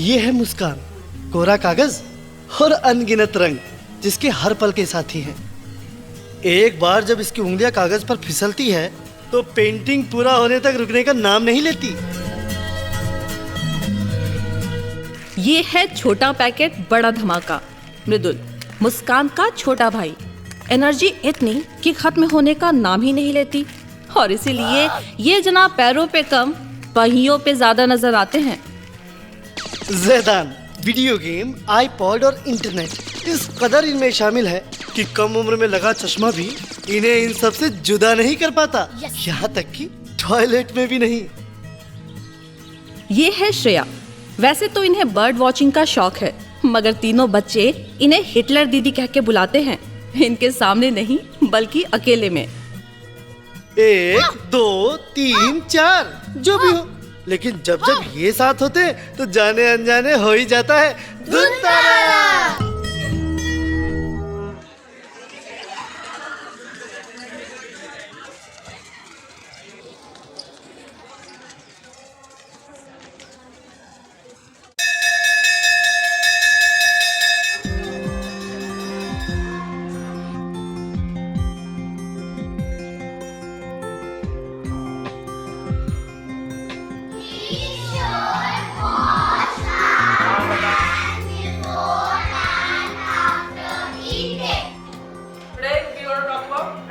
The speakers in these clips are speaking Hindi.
ये है मुस्कान, कोरा कागज और अनगिनत रंग जिसके हर पल के साथी हैं। एक बार जब इसकी उंगलियां कागज पर फिसलती है तो पेंटिंग पूरा होने तक रुकने का नाम नहीं लेती। ये है छोटा पैकेट बड़ा धमाका, मृदुल, मुस्कान का छोटा भाई। एनर्जी इतनी कि खत्म होने का नाम ही नहीं लेती, और इसीलिए ये जनाब पैरों पे कम पहियों पे ज्यादा नजर आते हैं। ज़ैदान वीडियो गेम, आईपॉड और इंटरनेट इस कदर इनमें शामिल है कि कम उम्र में लगा चश्मा भी इन्हें इन सब से जुदा नहीं कर पाता। यहाँ तक कि टॉयलेट में भी नहीं। ये है श्रेया। वैसे तो इन्हें बर्ड वॉचिंग का शौक है, मगर तीनों बच्चे इन्हें हिटलर दीदी कह के बुलाते हैं। इनके सामने नहीं बल्कि अकेले में। 1 2 3 4 जो भी हो, लेकिन जब जब ये साथ होते हैं तो जाने अनजाने हो ही जाता है धुन तारा।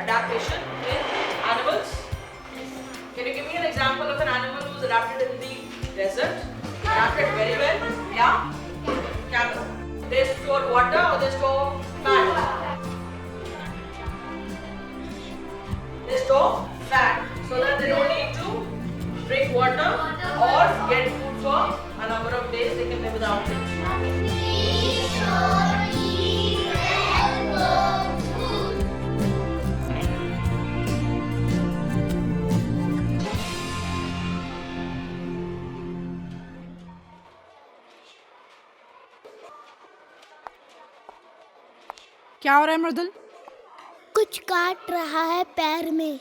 Adaptation in animals. Can you give me an example of an animal who's adapted in the desert? Adapted very well. Yeah? Camel. They store water or they store fat? They store fat so that they don't need to drink water or get food for a number of days. They can live without it. क्या हो रहा है मृदुल? कुछ काट रहा है पैर में।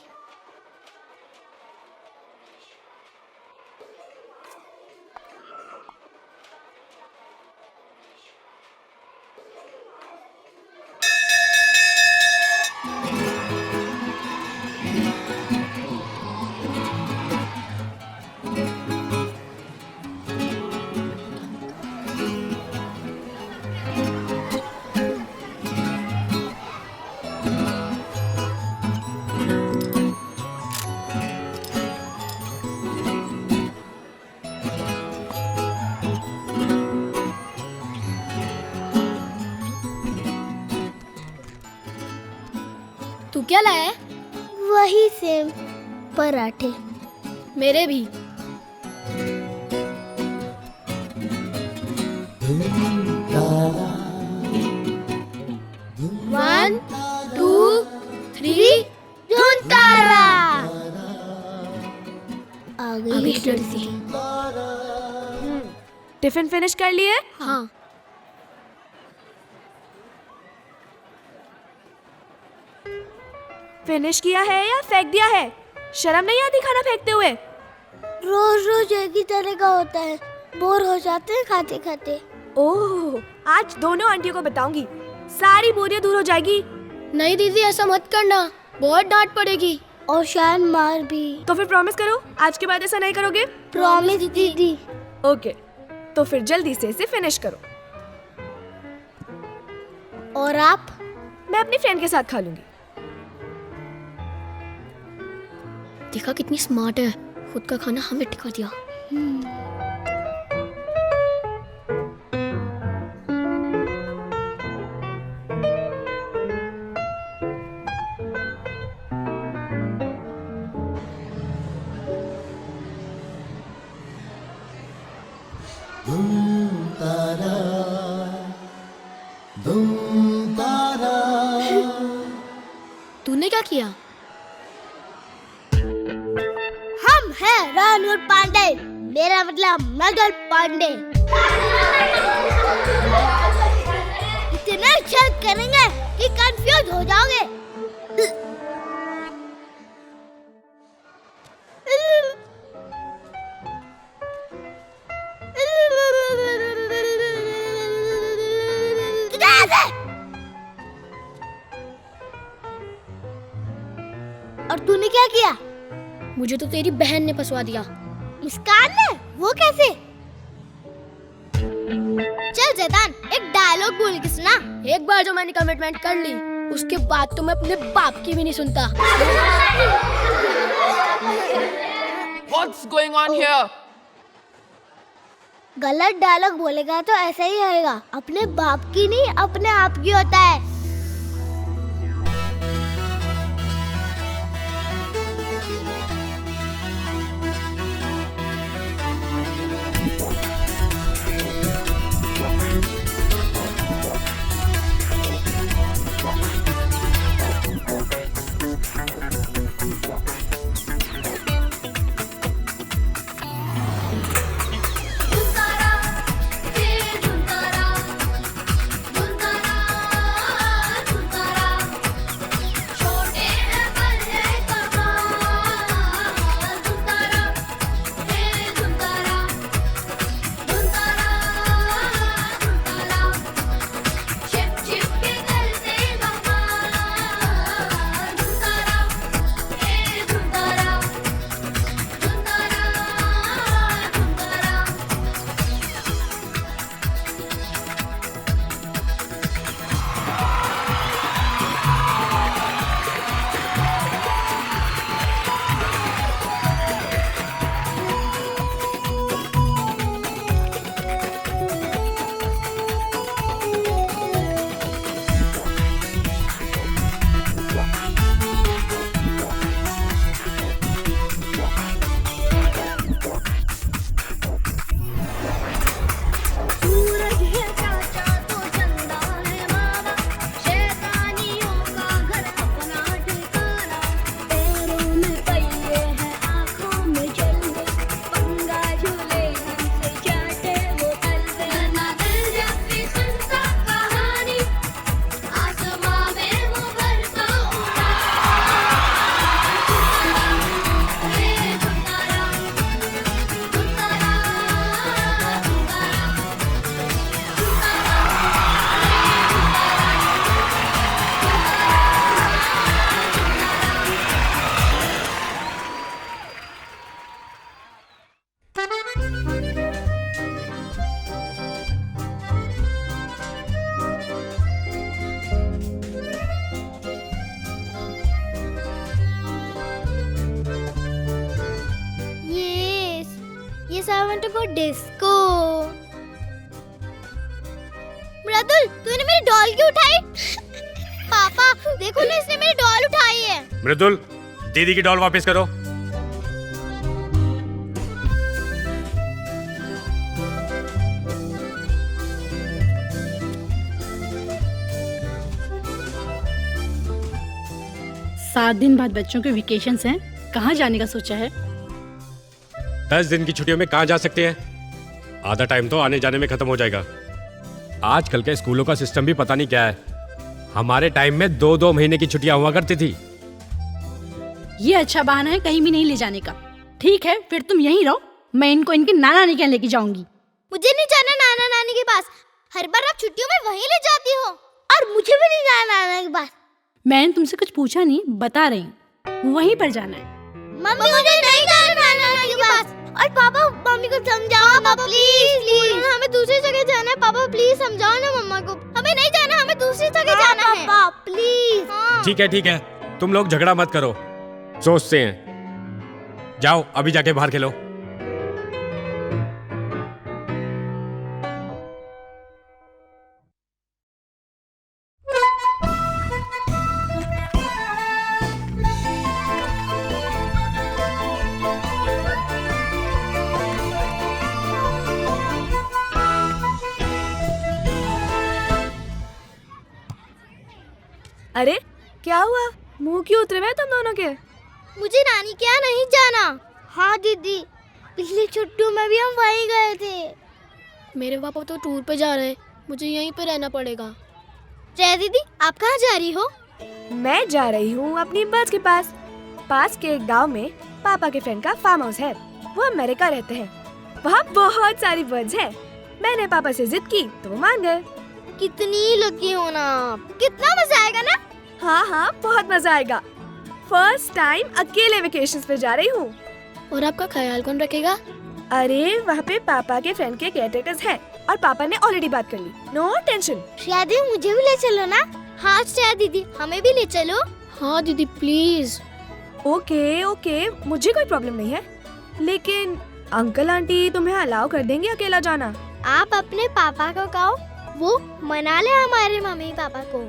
तू क्या लाया है? वही सेम पराठे। मेरे भी। One, 2, 3 धुन तारा आ गई जल्दी। टिफिन फिनिश कर लिए? हाँ। फिनिश किया है या फेंक दिया है? शर्म नहीं आती खाना फेंकते हुए? रोज रोज एक ही तरह का होता है, बोर हो जाते हैं खाते खाते। ओह, आज दोनों आंटियों को बताऊंगी, सारी बोरियत दूर हो जाएगी। नहीं दीदी, ऐसा मत करना, बहुत डांट पड़ेगी और शायद मार भी। तो फिर प्रॉमिस करो, आज के बाद ऐसा नहीं करोगे? प्रॉमिस दीदी। ओके, तो फिर जल्दी से इसे फिनिश करो। और आप? मैं अपनी फ्रेंड के साथ खा लूंगी। देखा कितनी स्मार्ट है, खुद का खाना हमें टिका दिया। तूने क्या किया? हम हैं रणवीर पांडे, मेरा मतलब मगर पांडे। इतना अच्छा करेंगे कि कंफ्यूज हो जाओगे। और तूने क्या किया? मुझे तो तेरी बहन ने फंसवा दिया। मुस्कान ने? वो कैसे? चल जैदान, एक डायलॉग बोल के सुना। एक बार जो मैंने कमिटमेंट कर ली, उसके बाद तो मैं अपने बाप की भी नहीं सुनता। What's going on here? गलत डायलॉग बोलेगा तो ऐसा ही होएगा। अपने बाप की नहीं, अपने आप की होता है। डिस्को। मृदुल, तूने मेरी डॉल क्यों उठाई? पापा देखो ना, इसने मेरी डॉल उठाई है। मृदुल, दीदी की डॉल वापस करो। सात दिन बाद बच्चों के वेकेशंस हैं, कहाँ जाने का सोचा है? 10 दिन की छुट्टियों में कहाँ जा सकते हैं? आधा टाइम तो आने जाने में खत्म हो जाएगा। आजकल के स्कूलों का सिस्टम भी पता नहीं क्या है। हमारे टाइम में 2-2 महीने की छुट्टियां हुआ करती थी। ये अच्छा बहाना है कहीं भी नहीं ले जाने का। ठीक है, फिर तुम यहीं रहो, मैं इनको इनके नाना नानी के यहाँ लेके जाऊंगी। मुझे नहीं जाना नाना नानी के पास। हर बार आप छुट्टियों में वहीं ले जाती हो। और मुझे भी नहीं जाना नाना के पास। मैंने तुमसे कुछ पूछा नहीं, बता रही हूँ, वहीं पर जाना है। मम्मी मुझे नहीं जाना नाना नानी के पास। और पापा मम्मी को समझाओ ना प्लीज प्लीज। हमें दूसरी जगह जाना है पापा, प्लीज समझाओ ना मम्मा को। हमें नहीं जाना, हमें दूसरी जगह जाना है पापा प्लीज। ठीक है, तुम लोग झगड़ा मत करो, सोचते हैं। जाओ अभी जाके बाहर खेलो। अरे क्या हुआ, मुंह क्यों उतरे हुए तुम दोनों के? मुझे नानी के यहाँ नहीं जाना। हाँ दीदी, पिछली छुट्टियों में भी हम वहीं गए थे। मेरे पापा तो टूर पे जा रहे हैं, मुझे यहीं पे रहना पड़ेगा। जय दीदी, आप कहाँ जा रही हो? मैं जा रही हूँ अपनी बर्ड्स के पास। पास के एक गांव में पापा के फ्रेंड का फार्म हाउस है। वो अमेरिका रहते हैं। वहाँ बहुत सारी बर्ड्स हैं। मैंने पापा से जिद की तो वो मान गए। कितनी लकी हो ना आप। कितना मजा आएगा ना। हाँ हाँ, बहुत मजा आएगा। फर्स्ट टाइम अकेले वेकेशंस पे जा रही हूँ। और आपका ख्याल कौन रखेगा? अरे वहाँ पे पापा के फ्रेंड के केयरटेकर्स हैं और पापा ने ऑलरेडी बात कर ली। No tension. श्रेया दीदी मुझे भी ले चलो ना। हाँ श्रेया दीदी हमें भी ले चलो। हाँ दीदी प्लीज। ओके मुझे कोई प्रॉब्लम नहीं है, लेकिन अंकल आंटी तुम्हें अलाउ कर देंगे अकेला जाना? आप अपने पापा को कहो, वो मना ले हमारे मम्मी पापा को।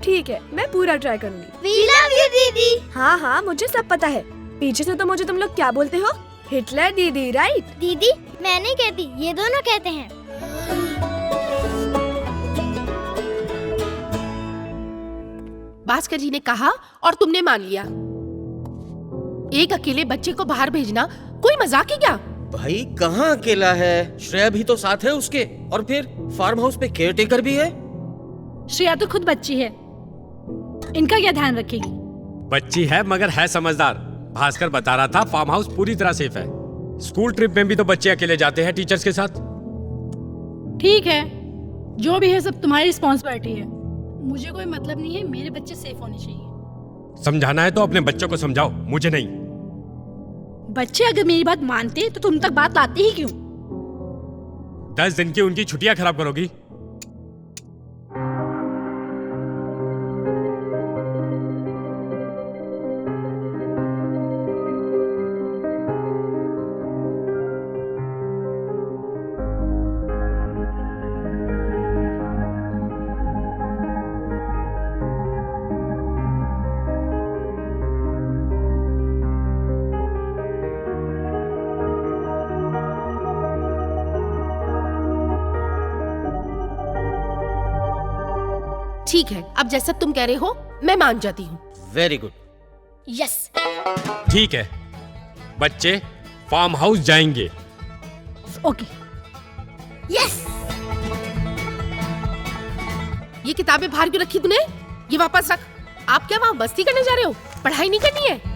ठीक है, मैं पूरा ट्राई करूंगी। We love you दीदी। हाँ मुझे सब पता है। पीछे से तो मुझे तुम लोग क्या बोलते हो, हिटलर दीदी, राइट? दीदी मैं नहीं कहती, ये दोनों कहते हैं। भास्कर जी ने कहा और तुमने मान लिया। एक अकेले बच्चे को बाहर भेजना कोई मजाक है क्या? भाई कहाँ अकेला है, श्रेया भी तो साथ है उसके, और फिर फार्म हाउस पे केयरटेकर भी है। श्रेया तो खुद बच्ची है, इनका क्या ध्यान रखेगी? बच्ची है मगर है समझदार। भास्कर बता रहा था फार्म हाउस पूरी तरह सेफ है। स्कूल ट्रिप में भी तो बच्चे अकेले जाते हैं टीचर्स के साथ। ठीक है, जो भी है सब तुम्हारी रिस्पॉन्सिबिलिटी है। मुझे कोई मतलब नहीं है, मेरे बच्चे सेफ होने चाहिए। समझाना है तो अपने बच्चों को समझाओ, मुझे नहीं। बच्चे अगर मेरी बात मानते तो तुम तक बात लाते ही क्यों? 10 दिन की उनकी छुट्टियां खराब करोगी। ठीक है, अब जैसा तुम कह रहे हो मैं मान जाती हूँ। Very good. यस। ठीक है, बच्चे फार्म हाउस जाएंगे। ओके। यस। ये किताबें बाहर क्यों रखी तूने? ये वापस रख। आप क्या वहाँ मस्ती करने जा रहे हो? पढ़ाई नहीं करनी है?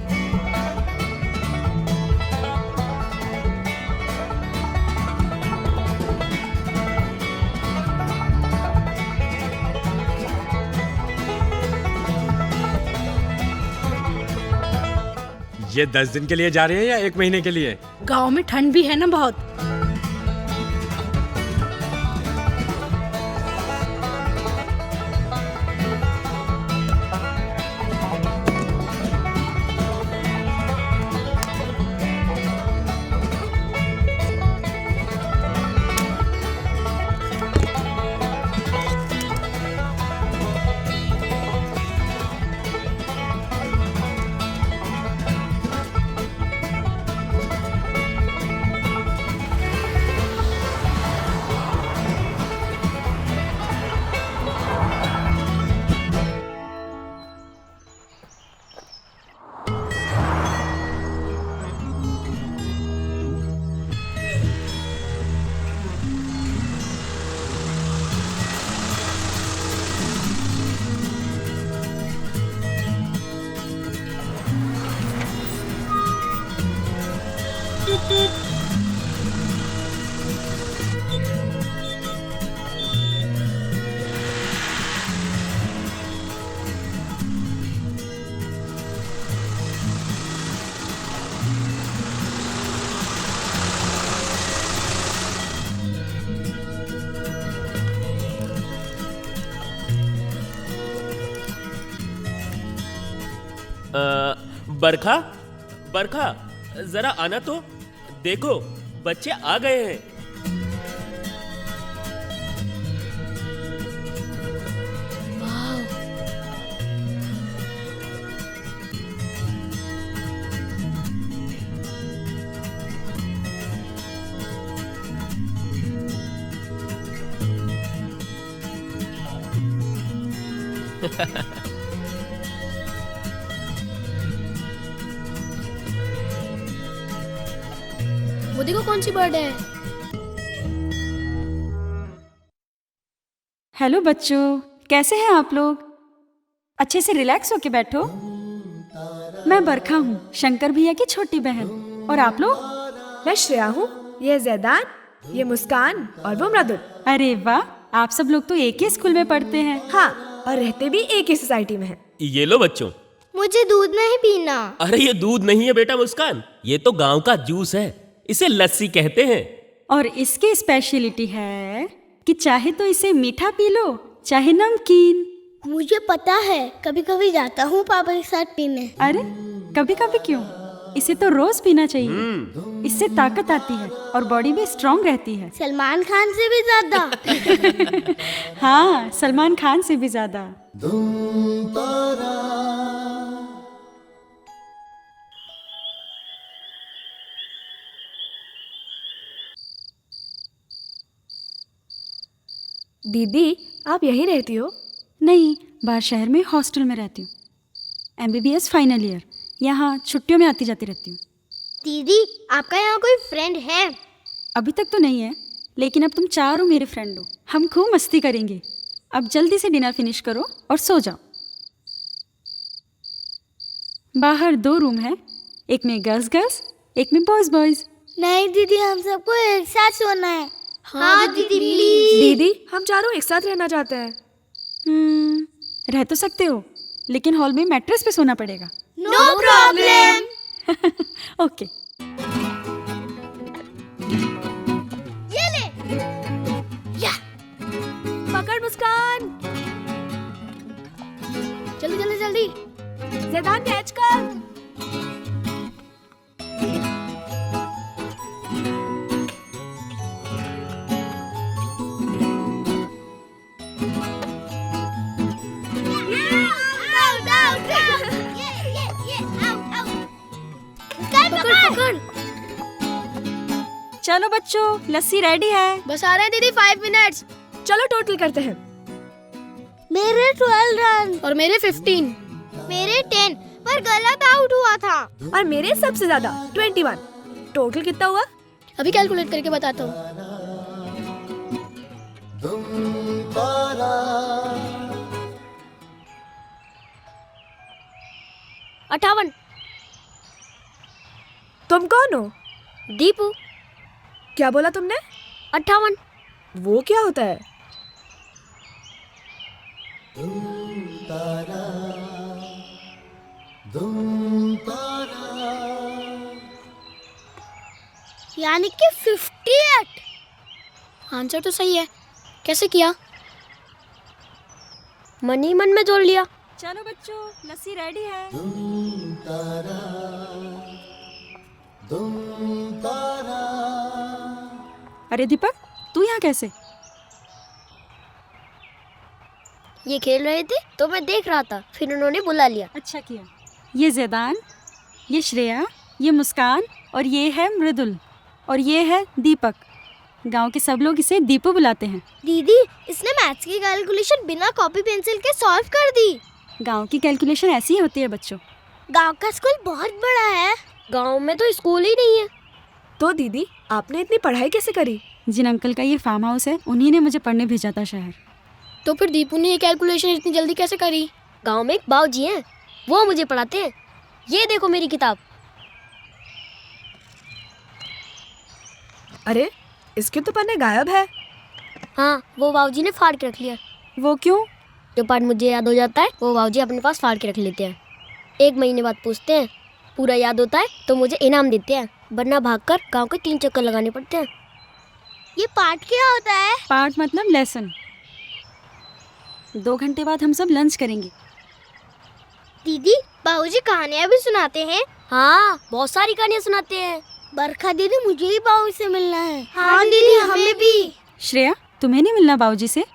ये 10 दिन के लिए जा रहे हैं या 1 महीने के लिए? गांव में ठंड भी है ना बहुत। बरखा, बरखा जरा आना तो। देखो बच्चे आ गए हैं। वो देखो कौन सी बर्ड है। हेलो बच्चों, कैसे हैं आप लोग? अच्छे से रिलैक्स होके बैठो। मैं बरखा हूँ, शंकर भैया की छोटी बहन। और आप लोग? मैं श्रेया हूँ, ये जैदान, ये मुस्कान और वो मृदुल। अरे वाह, आप सब लोग तो एक ही स्कूल में पढ़ते हैं। हाँ, और रहते भी एक ही सोसाइटी में हैं। ये लो बच्चों। मुझे दूध नहीं पीना। अरे ये दूध नहीं है बेटा मुस्कान, ये तो गांव का जूस है, इसे लस्सी कहते हैं। और इसकी स्पेशलिटी है कि चाहे तो इसे मीठा पी लो, चाहे नमकीन। मुझे पता है, कभी कभी जाता हूँ पापा के साथ पीने। अरे कभी कभी क्यों, इसे तो रोज पीना चाहिए। इससे ताकत आती है और बॉडी भी स्ट्रांग रहती है। सलमान खान से भी ज्यादा। हाँ, सलमान खान से भी ज्यादा। दीदी, आप यहीं रहती हो? नहीं, बाहर शहर में हॉस्टल में रहती हूँ। MBBS फाइनल ईयर, यहाँ छुट्टियों में आती जाती रहती हूँ। दीदी, आपका यहाँ कोई फ्रेंड है? अभी तक तो नहीं है, लेकिन अब तुम चारों मेरे फ्रेंड हो, हम खूब मस्ती करेंगे। अब जल्दी से डिनर फिनिश करो और सो जाओ। बाहर 2 रूम है, एक में गर्ल्स गर्ल्स, एक में बॉयज बॉयज। नहीं दीदी, हम सबको एक साथ सोना है। हाँ दीदी प्लीज। दीदी, हम चारों एक साथ रहना चाहते हैं। रह तो सकते हो, लेकिन हॉल में मैट्रेस पे सोना पड़ेगा। No problem. ओके। ये ले। या। पकड़ मुस्कान। जल्दी जल्दी जल्दी। ज़ैदान कैच कर। चलो बच्चों, लस्सी रेडी है। बस आ रहे हैं दीदी, 5 मिनट्स। चलो टोटल करते हैं। मेरे 12 रन और मेरे 15। मेरे 10 पर गलत आउट हुआ था। और मेरे सबसे ज्यादा 21। टोटल कितना हुआ? अभी कैलकुलेट करके बताता हूँ। 58। तुम कौन हो? दीपू। क्या बोला तुमने? 58। वो क्या होता है? यानी कि 58। आंसर तो सही है। कैसे किया? मन ही मन में जोड़ लिया। चलो बच्चों, लस्सी रेडी है। अरे दीपक, तू यहाँ कैसे? ये खेल रहे थे तो मैं देख रहा था, फिर उन्होंने बुला लिया। अच्छा किया। ये ज़ैदान, ये श्रेया, ये मुस्कान और ये है मृदुल और ये है दीपक। गांव के सब लोग इसे दीपू बुलाते हैं। दीदी, इसने मैथ्स की कैलकुलेशन बिना कॉपी पेंसिल के सॉल्व कर दी। गांव की कैलकुलेशन ऐसी ही होती है बच्चों। गांव का स्कूल बहुत बड़ा है। गांव में तो स्कूल ही नहीं है। तो दीदी, आपने इतनी पढ़ाई कैसे करी? जिन अंकल का ये फार्म हाउस है, उन्हीं ने मुझे पढ़ने भेजा था शहर। तो फिर दीपू ने ये कैलकुलेशन इतनी जल्दी कैसे करी? गांव में एक बाबूजी हैं, वो मुझे पढ़ाते हैं। ये देखो मेरी किताब। अरे, इसके तो पन्ने गायब है। हाँ, वो बाबूजी ने फाड़ के रख लिया। वो क्यों? जो पार्ट मुझे याद हो जाता है वो बाबूजी अपने पास फाड़ के रख लेते हैं। 1 महीने बाद पूछते हैं, पूरा याद होता है तो मुझे इनाम देते हैं, वरना भागकर गांव के 3 चक्कर लगाने पड़ते हैं। ये पाठ क्या होता है? पार्ट मतलब लेसन। 2 घंटे बाद हम सब लंच करेंगे। दीदी, बाबूजी कहानियाँ भी सुनाते हैं? हाँ, बहुत सारी कहानियाँ सुनाते हैं। बरखा दीदी, मुझे ही बाबू से मिलना है। हाँ दीदी, हमें भी। श्रेया, तुम्हें नहीं मिलना बाबूजी से?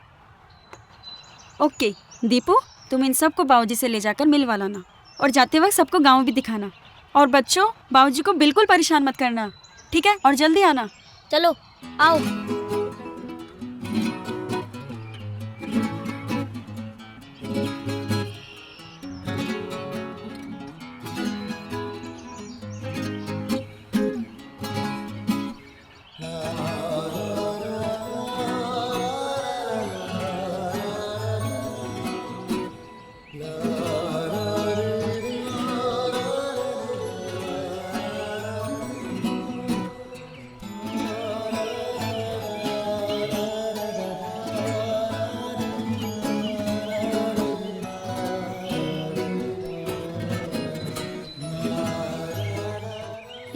ओके दीपू, तुम इन सबको बाबूजी से ले जाकर मिलवा लाना और जाते वक्त सबको गांव भी दिखाना। और बच्चों, बाबूजी को बिल्कुल परेशान मत करना, ठीक है? और जल्दी आना। चलो आओ।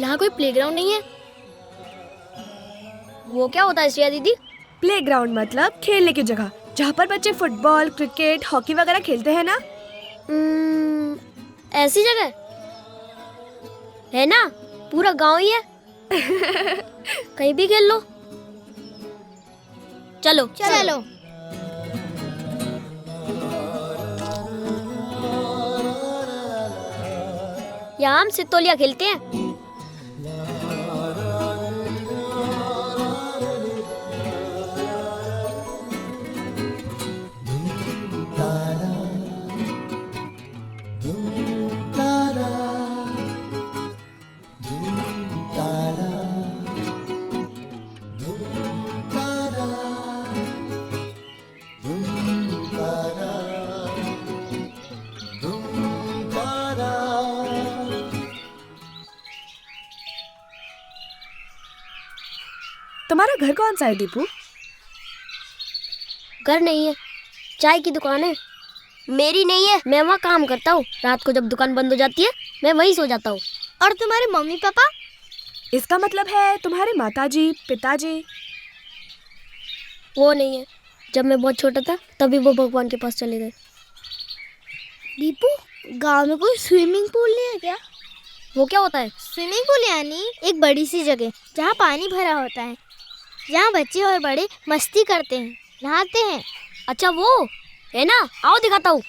यहाँ कोई प्लेग्राउंड नहीं है। वो क्या होता है श्रेया दीदी? प्लेग्राउंड मतलब खेलने की जगह, जहाँ पर बच्चे फुटबॉल, क्रिकेट, हॉकी वगैरह खेलते हैं ना। ऐसी जगह है ना, पूरा गांव ही है। कहीं भी खेल लो। चलो चलो। यहाँ हम सितोलिया खेलते हैं। तुम्हारा घर कौन सा है दीपू? घर नहीं है, चाय की दुकान है। मेरी नहीं है, मैं वहाँ काम करता हूँ। रात को जब दुकान बंद हो जाती है मैं वहीं सो जाता हूँ। और तुम्हारे मम्मी पापा? इसका मतलब है तुम्हारे माताजी, पिताजी? वो नहीं है, जब मैं बहुत छोटा था तभी वो भगवान के पास चले गए। दीपू, गांव में कोई स्विमिंग पूल नहीं है क्या? वो क्या होता है? स्विमिंग पूल यानी एक बड़ी सी जगह जहाँ पानी भरा होता है, जहाँ बच्चे और बड़े मस्ती करते हैं, नहाते हैं। अच्छा वो है ना, आओ दिखाता हूँ।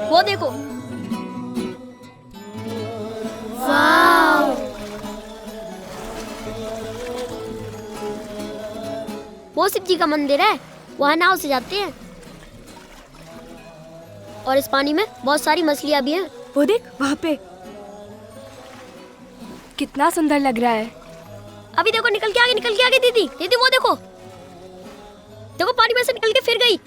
वो देखो। वाव! वो शिव जी का मंदिर है, वहाँ नाव से जाते हैं। और इस पानी में बहुत सारी मछलियाँ भी हैं। वो देख वहाँ पे, कितना सुंदर लग रहा है। अभी देखो, निकल के आगे दीदी। दीदी वो देखो, देखो पानी में से निकल के फिर गई।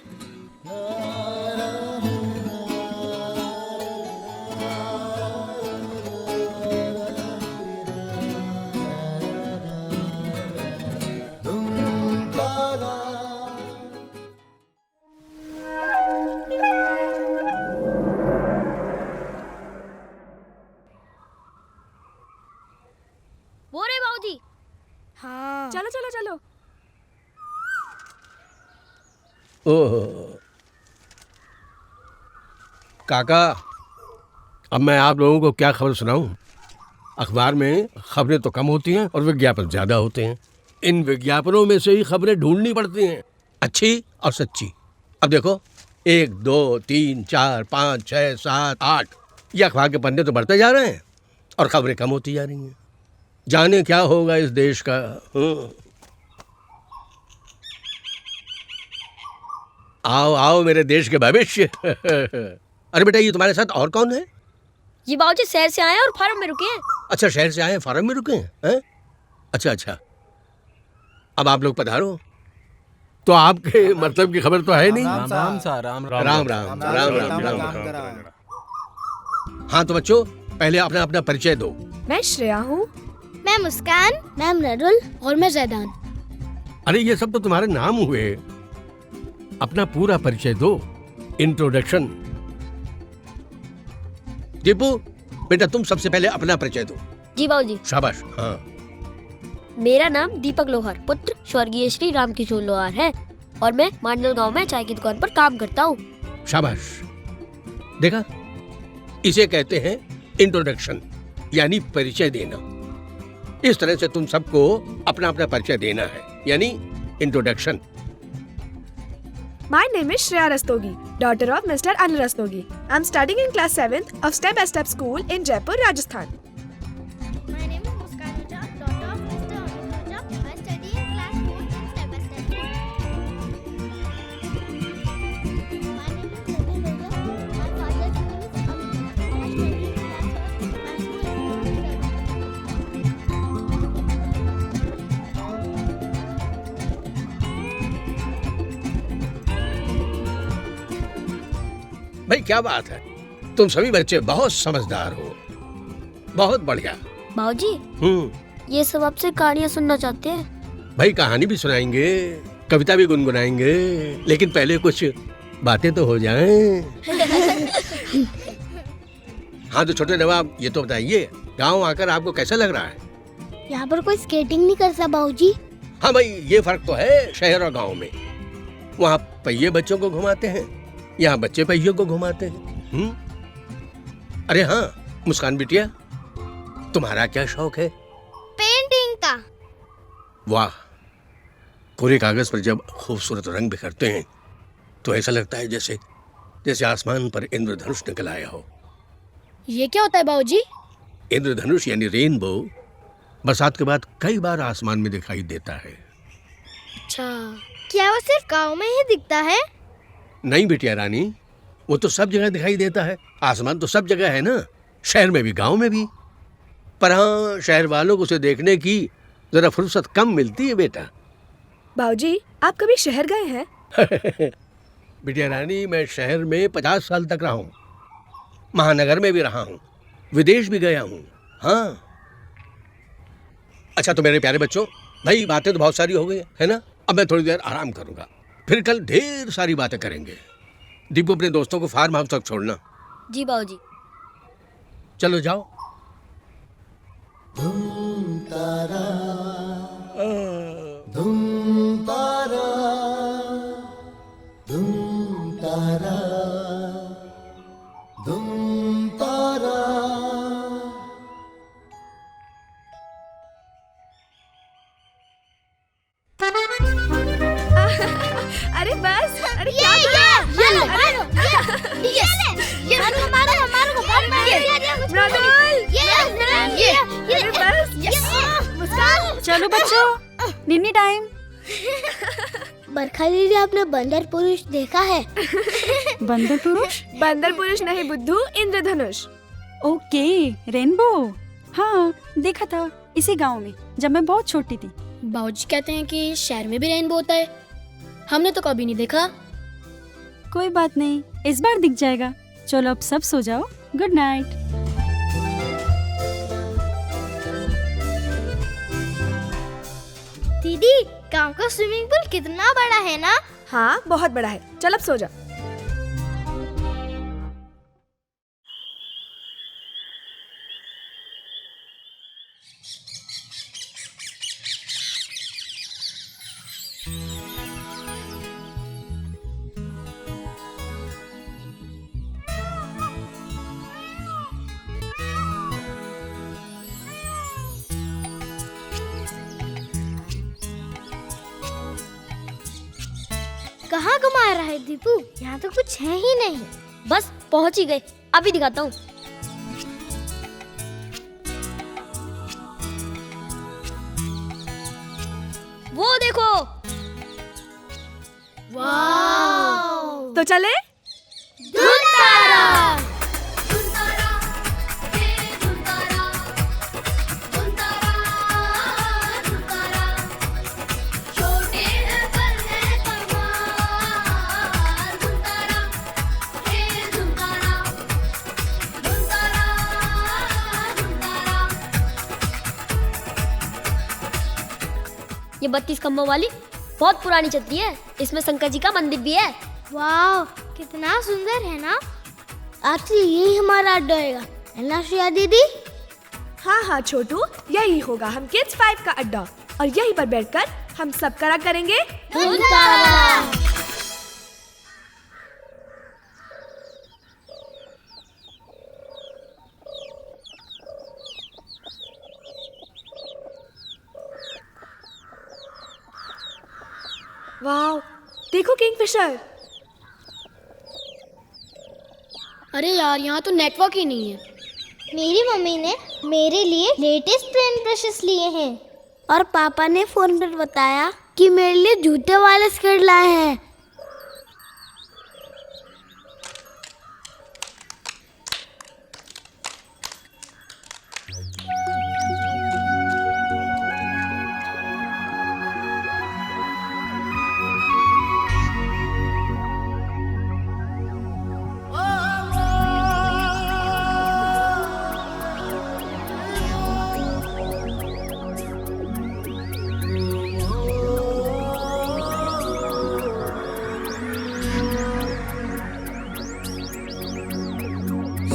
वो रे बाबूजी। हाँ। चलो चलो चलो। ओह काका, अब मैं आप लोगों को क्या खबर सुनाऊं? अखबार में खबरें तो कम होती हैं और विज्ञापन ज्यादा होते हैं। इन विज्ञापनों में से ही खबरें ढूंढनी पड़ती हैं, अच्छी और सच्ची। अब देखो, 1 2 3 4 5 6 7 8 ये अखबार के पन्ने तो बढ़ते जा रहे हैं और खबरें कम होती जा रही हैं। जाने क्या होगा इस देश का। आओ आओ मेरे देश के भविष्य। अरे बेटा, ये तुम्हारे साथ और कौन है? ये बाबूजी शहर से आए हैं और फार्म में रुके हैं। अच्छा, शहर से आए हैं, फार्म में रुके हैं? अच्छा अच्छा, अब आप लोग पधारो। तो आपके मतलब की खबर तो है नहीं। राम राम सा राम राम राम राम राम राम राम। हाँ तो बच्चों, पहले अपना अपना परिचय दो। मैं श्रेया हूँ। मैं मुस्कान। मैं मृदुल। और मैं जैदान। अरे ये सब तो तुम्हारे नाम हुए, अपना पूरा परिचय दो, इंट्रोडक्शन। दीपू बेटा, तुम सबसे पहले अपना परिचय दो। जी बाबूजी। शाबाश। हाँ, मेरा नाम दीपक लोहार, पुत्र स्वर्गीय श्री राम किशोर लोहार है और मैं मांडल गांव में चाय की दुकान पर काम करता हूँ। शाबाश। देखा, इसे कहते हैं इंट्रोडक्शन, यानी परिचय देना। इस तरह से तुम सबको अपना अपना परिचय देना है, यानी introduction. My name is Shreya Rastogi, daughter of Mr. Anil Rastogi. I'm studying in class 7th of Step by Step School in Jaipur, Rajasthan. My name is Muskan Ujha, daughter of Mr. Anuj Ujha. I study in class 4th in Step by Step School. My name is Nidhi Ujha. My father's name is Amit. I study in class 1st. My school is भाई क्या बात है, तुम सभी बच्चे बहुत समझदार हो, बहुत बढ़िया। बाबूजी, ये सब आपसे कहानियाँ सुनना चाहते हैं। भाई कहानी भी सुनाएंगे, कविता भी गुनगुनाएंगे, लेकिन पहले कुछ बातें तो हो जाएं। हाँ तो छोटे नवाब, ये तो बताइए गांव आकर आपको कैसा लग रहा है? यहाँ पर कोई स्केटिंग नहीं करता बाबूजी। हाँ भाई, ये फर्क तो है शहर और गांव में। वहाँ पहिए बच्चों को घुमाते हैं, यहाँ बच्चे पहियों को घुमाते हैं। अरे हाँ मुस्कान बिटिया, तुम्हारा क्या शौक है? पेंटिंग का। वाह, कोरे कागज पर जब खूबसूरत रंग बिखरते हैं तो ऐसा लगता है जैसे जैसे आसमान पर इंद्रधनुष निकल आया हो। ये क्या होता है बाबूजी? इंद्रधनुष यानी रेनबो बरसात के बाद कई बार आसमान में दिखाई देता है। अच्छा, क्या वो सिर्फ गांव में ही दिखता है? नहीं बिटिया रानी, वो तो सब जगह दिखाई देता है। आसमान तो सब जगह है ना, शहर में भी गांव में भी। पर हाँ, शहर वालों को उसे देखने की जरा फुर्सत कम मिलती है बेटा। बाबूजी, आप कभी शहर गए हैं? बिटिया रानी, मैं शहर में 50 साल तक रहा हूँ, महानगर में भी रहा हूँ, विदेश भी गया हूँ। हाँ अच्छा, तो मेरे प्यारे बच्चों, भाई बातें तो बहुत सारी हो गई है ना। अब मैं थोड़ी देर आराम करूंगा, फिर कल ढेर सारी बातें करेंगे। दीपू अपने दोस्तों को फार्म हाउस तक छोड़ना। जी बाबूजी। चलो जाओ। धूम तारा, धूम तारा, धूम तारा, धूम तारा। अरे बस, अरे क्या चलो बच्चों, निन्नी टाइम। बरखा दीदी, आपने बंदर पुरुष देखा है? बंदर पुरुष? बंदर पुरुष नहीं बुद्धू, इंद्रधनुष। Okay, rainbow. हाँ देखा था इसी गांव में जब मैं बहुत छोटी थी। बाबूजी कहते हैं कि शहर में भी रेनबो होता है, हमने तो कभी नहीं देखा। कोई बात नहीं, इस बार दिख जाएगा। चलो अब सब सो जाओ, गुड नाइट। दीदी, गांव का स्विमिंग पूल कितना बड़ा है ना? हाँ बहुत बड़ा है। चल अब सो जा। कहाँ घुमा रहा है दीपू? यहाँ तो कुछ है ही नहीं। बस पहुंच ही गए, अभी दिखाता हूँ। वो देखो। वाव! तो चले? धूम तारा। ये 32 खम्भों वाली बहुत पुरानी छतरी है, इसमें शंकर जी का मंदिर भी है। वाव, कितना सुंदर है ना। आज से यही हमारा अड्डा होगा, है ना श्रेया दीदी? हाँ हाँ छोटू, यही होगा हम किड्स 5 का अड्डा, और यहीं पर बैठकर हम सब करा करेंगे धूम तारा। वाव, देखो किंगफिशर। अरे यार, यहाँ तो नेटवर्क ही नहीं है। मेरी मम्मी ने मेरे लिए लेटेस्ट पेन ब्रशेस लिए हैं, और पापा ने फोन पर बताया कि मेरे लिए जूते वाले स्केट लाए हैं।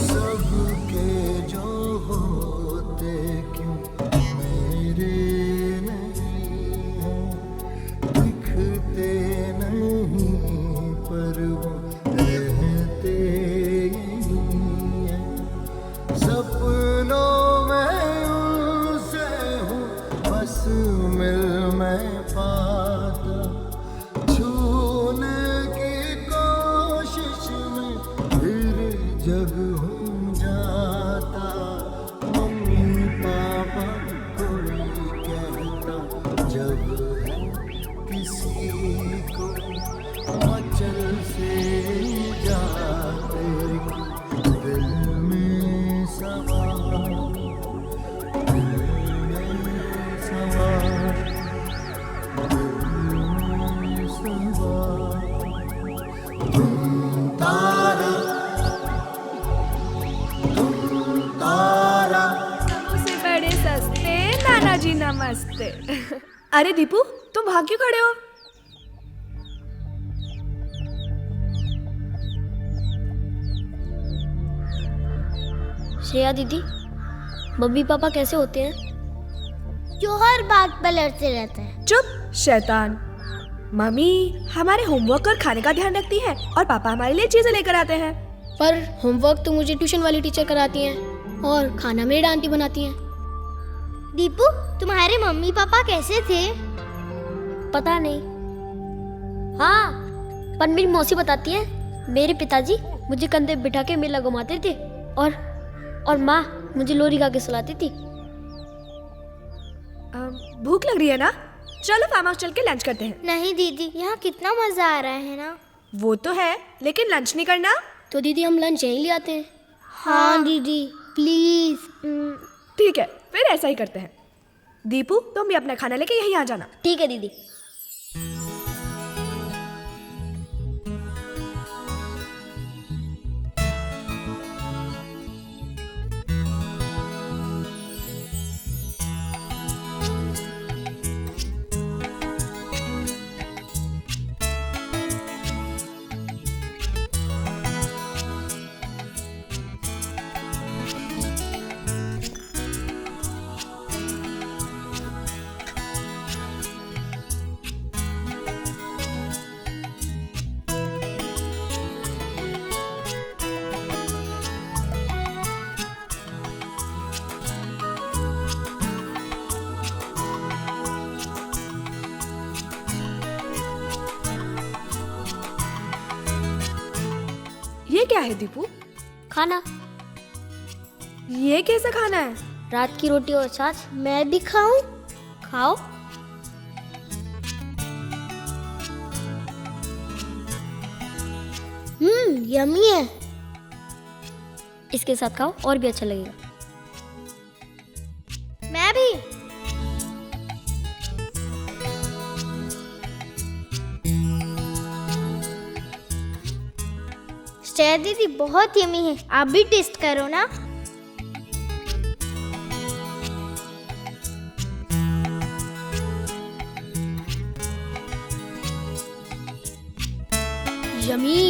सबके जो होते क्यों मेरे नहीं हैं, दिखते नहीं पर वो रहते यहीं हैं। सपनों में उनसे हूँ बस मिल मैं पाता, छूने की कोशिश में फिर जग हूँ जाता। मम्मी पापा कोई कहता जब है किसी को, मचल से जाते दिल में सवार, दिल में सवार, दिल में सवार। तुम तारा, तुम तारा। उसे बड़े सस्ते नाना जी नमस्ते। अरे दीपू, तुम वहाँ क्यों खड़े हो? श्रेया दीदी, मम्मी पापा कैसे होते हैं? जो हर बात पर लड़ते रहते हैं। चुप शैतान। मम्मी हमारे होमवर्क और खाने का ध्यान रखती है और पापा हमारे लिए चीजें लेकर आते हैं। पर होमवर्क तो मुझे ट्यूशन वाली टीचर कराती हैं और खाना मेरी आंटी बनाती हैं। दीपू, तुम्हारे मम्मी पापा कैसे थे? पता नहीं। हाँ, पर मेरी मौसी बताती है मेरे पिताजी मुझे कंधे पे बिठा के मेला घुमाते थे और माँ मुझे लोरी गा के सुलाती थी। भूख लग रही है ना? चलो फार्म हाउस चल के लंच करते हैं। नहीं दीदी, यहाँ कितना मजा आ रहा है ना। वो तो है, लेकिन लंच नहीं करना? तो दीदी हम लंच यहीं ले आते हैं। हाँ दीदी प्लीज। ठीक है, फिर ऐसा ही करते हैं। दीपू, तुम भी अपना खाना लेके यहीं आ जाना। ठीक है दीदी। ये क्या है दीपू? खाना। ये कैसा खाना है? रात की रोटी और छाछ। मैं भी खाऊं? खाओ। यम्मी है। इसके साथ खाओ और भी अच्छा लगेगा। मैं भी। श्रेया दीदी बहुत यम्मी है, आप भी टेस्ट करो ना। यम्मी।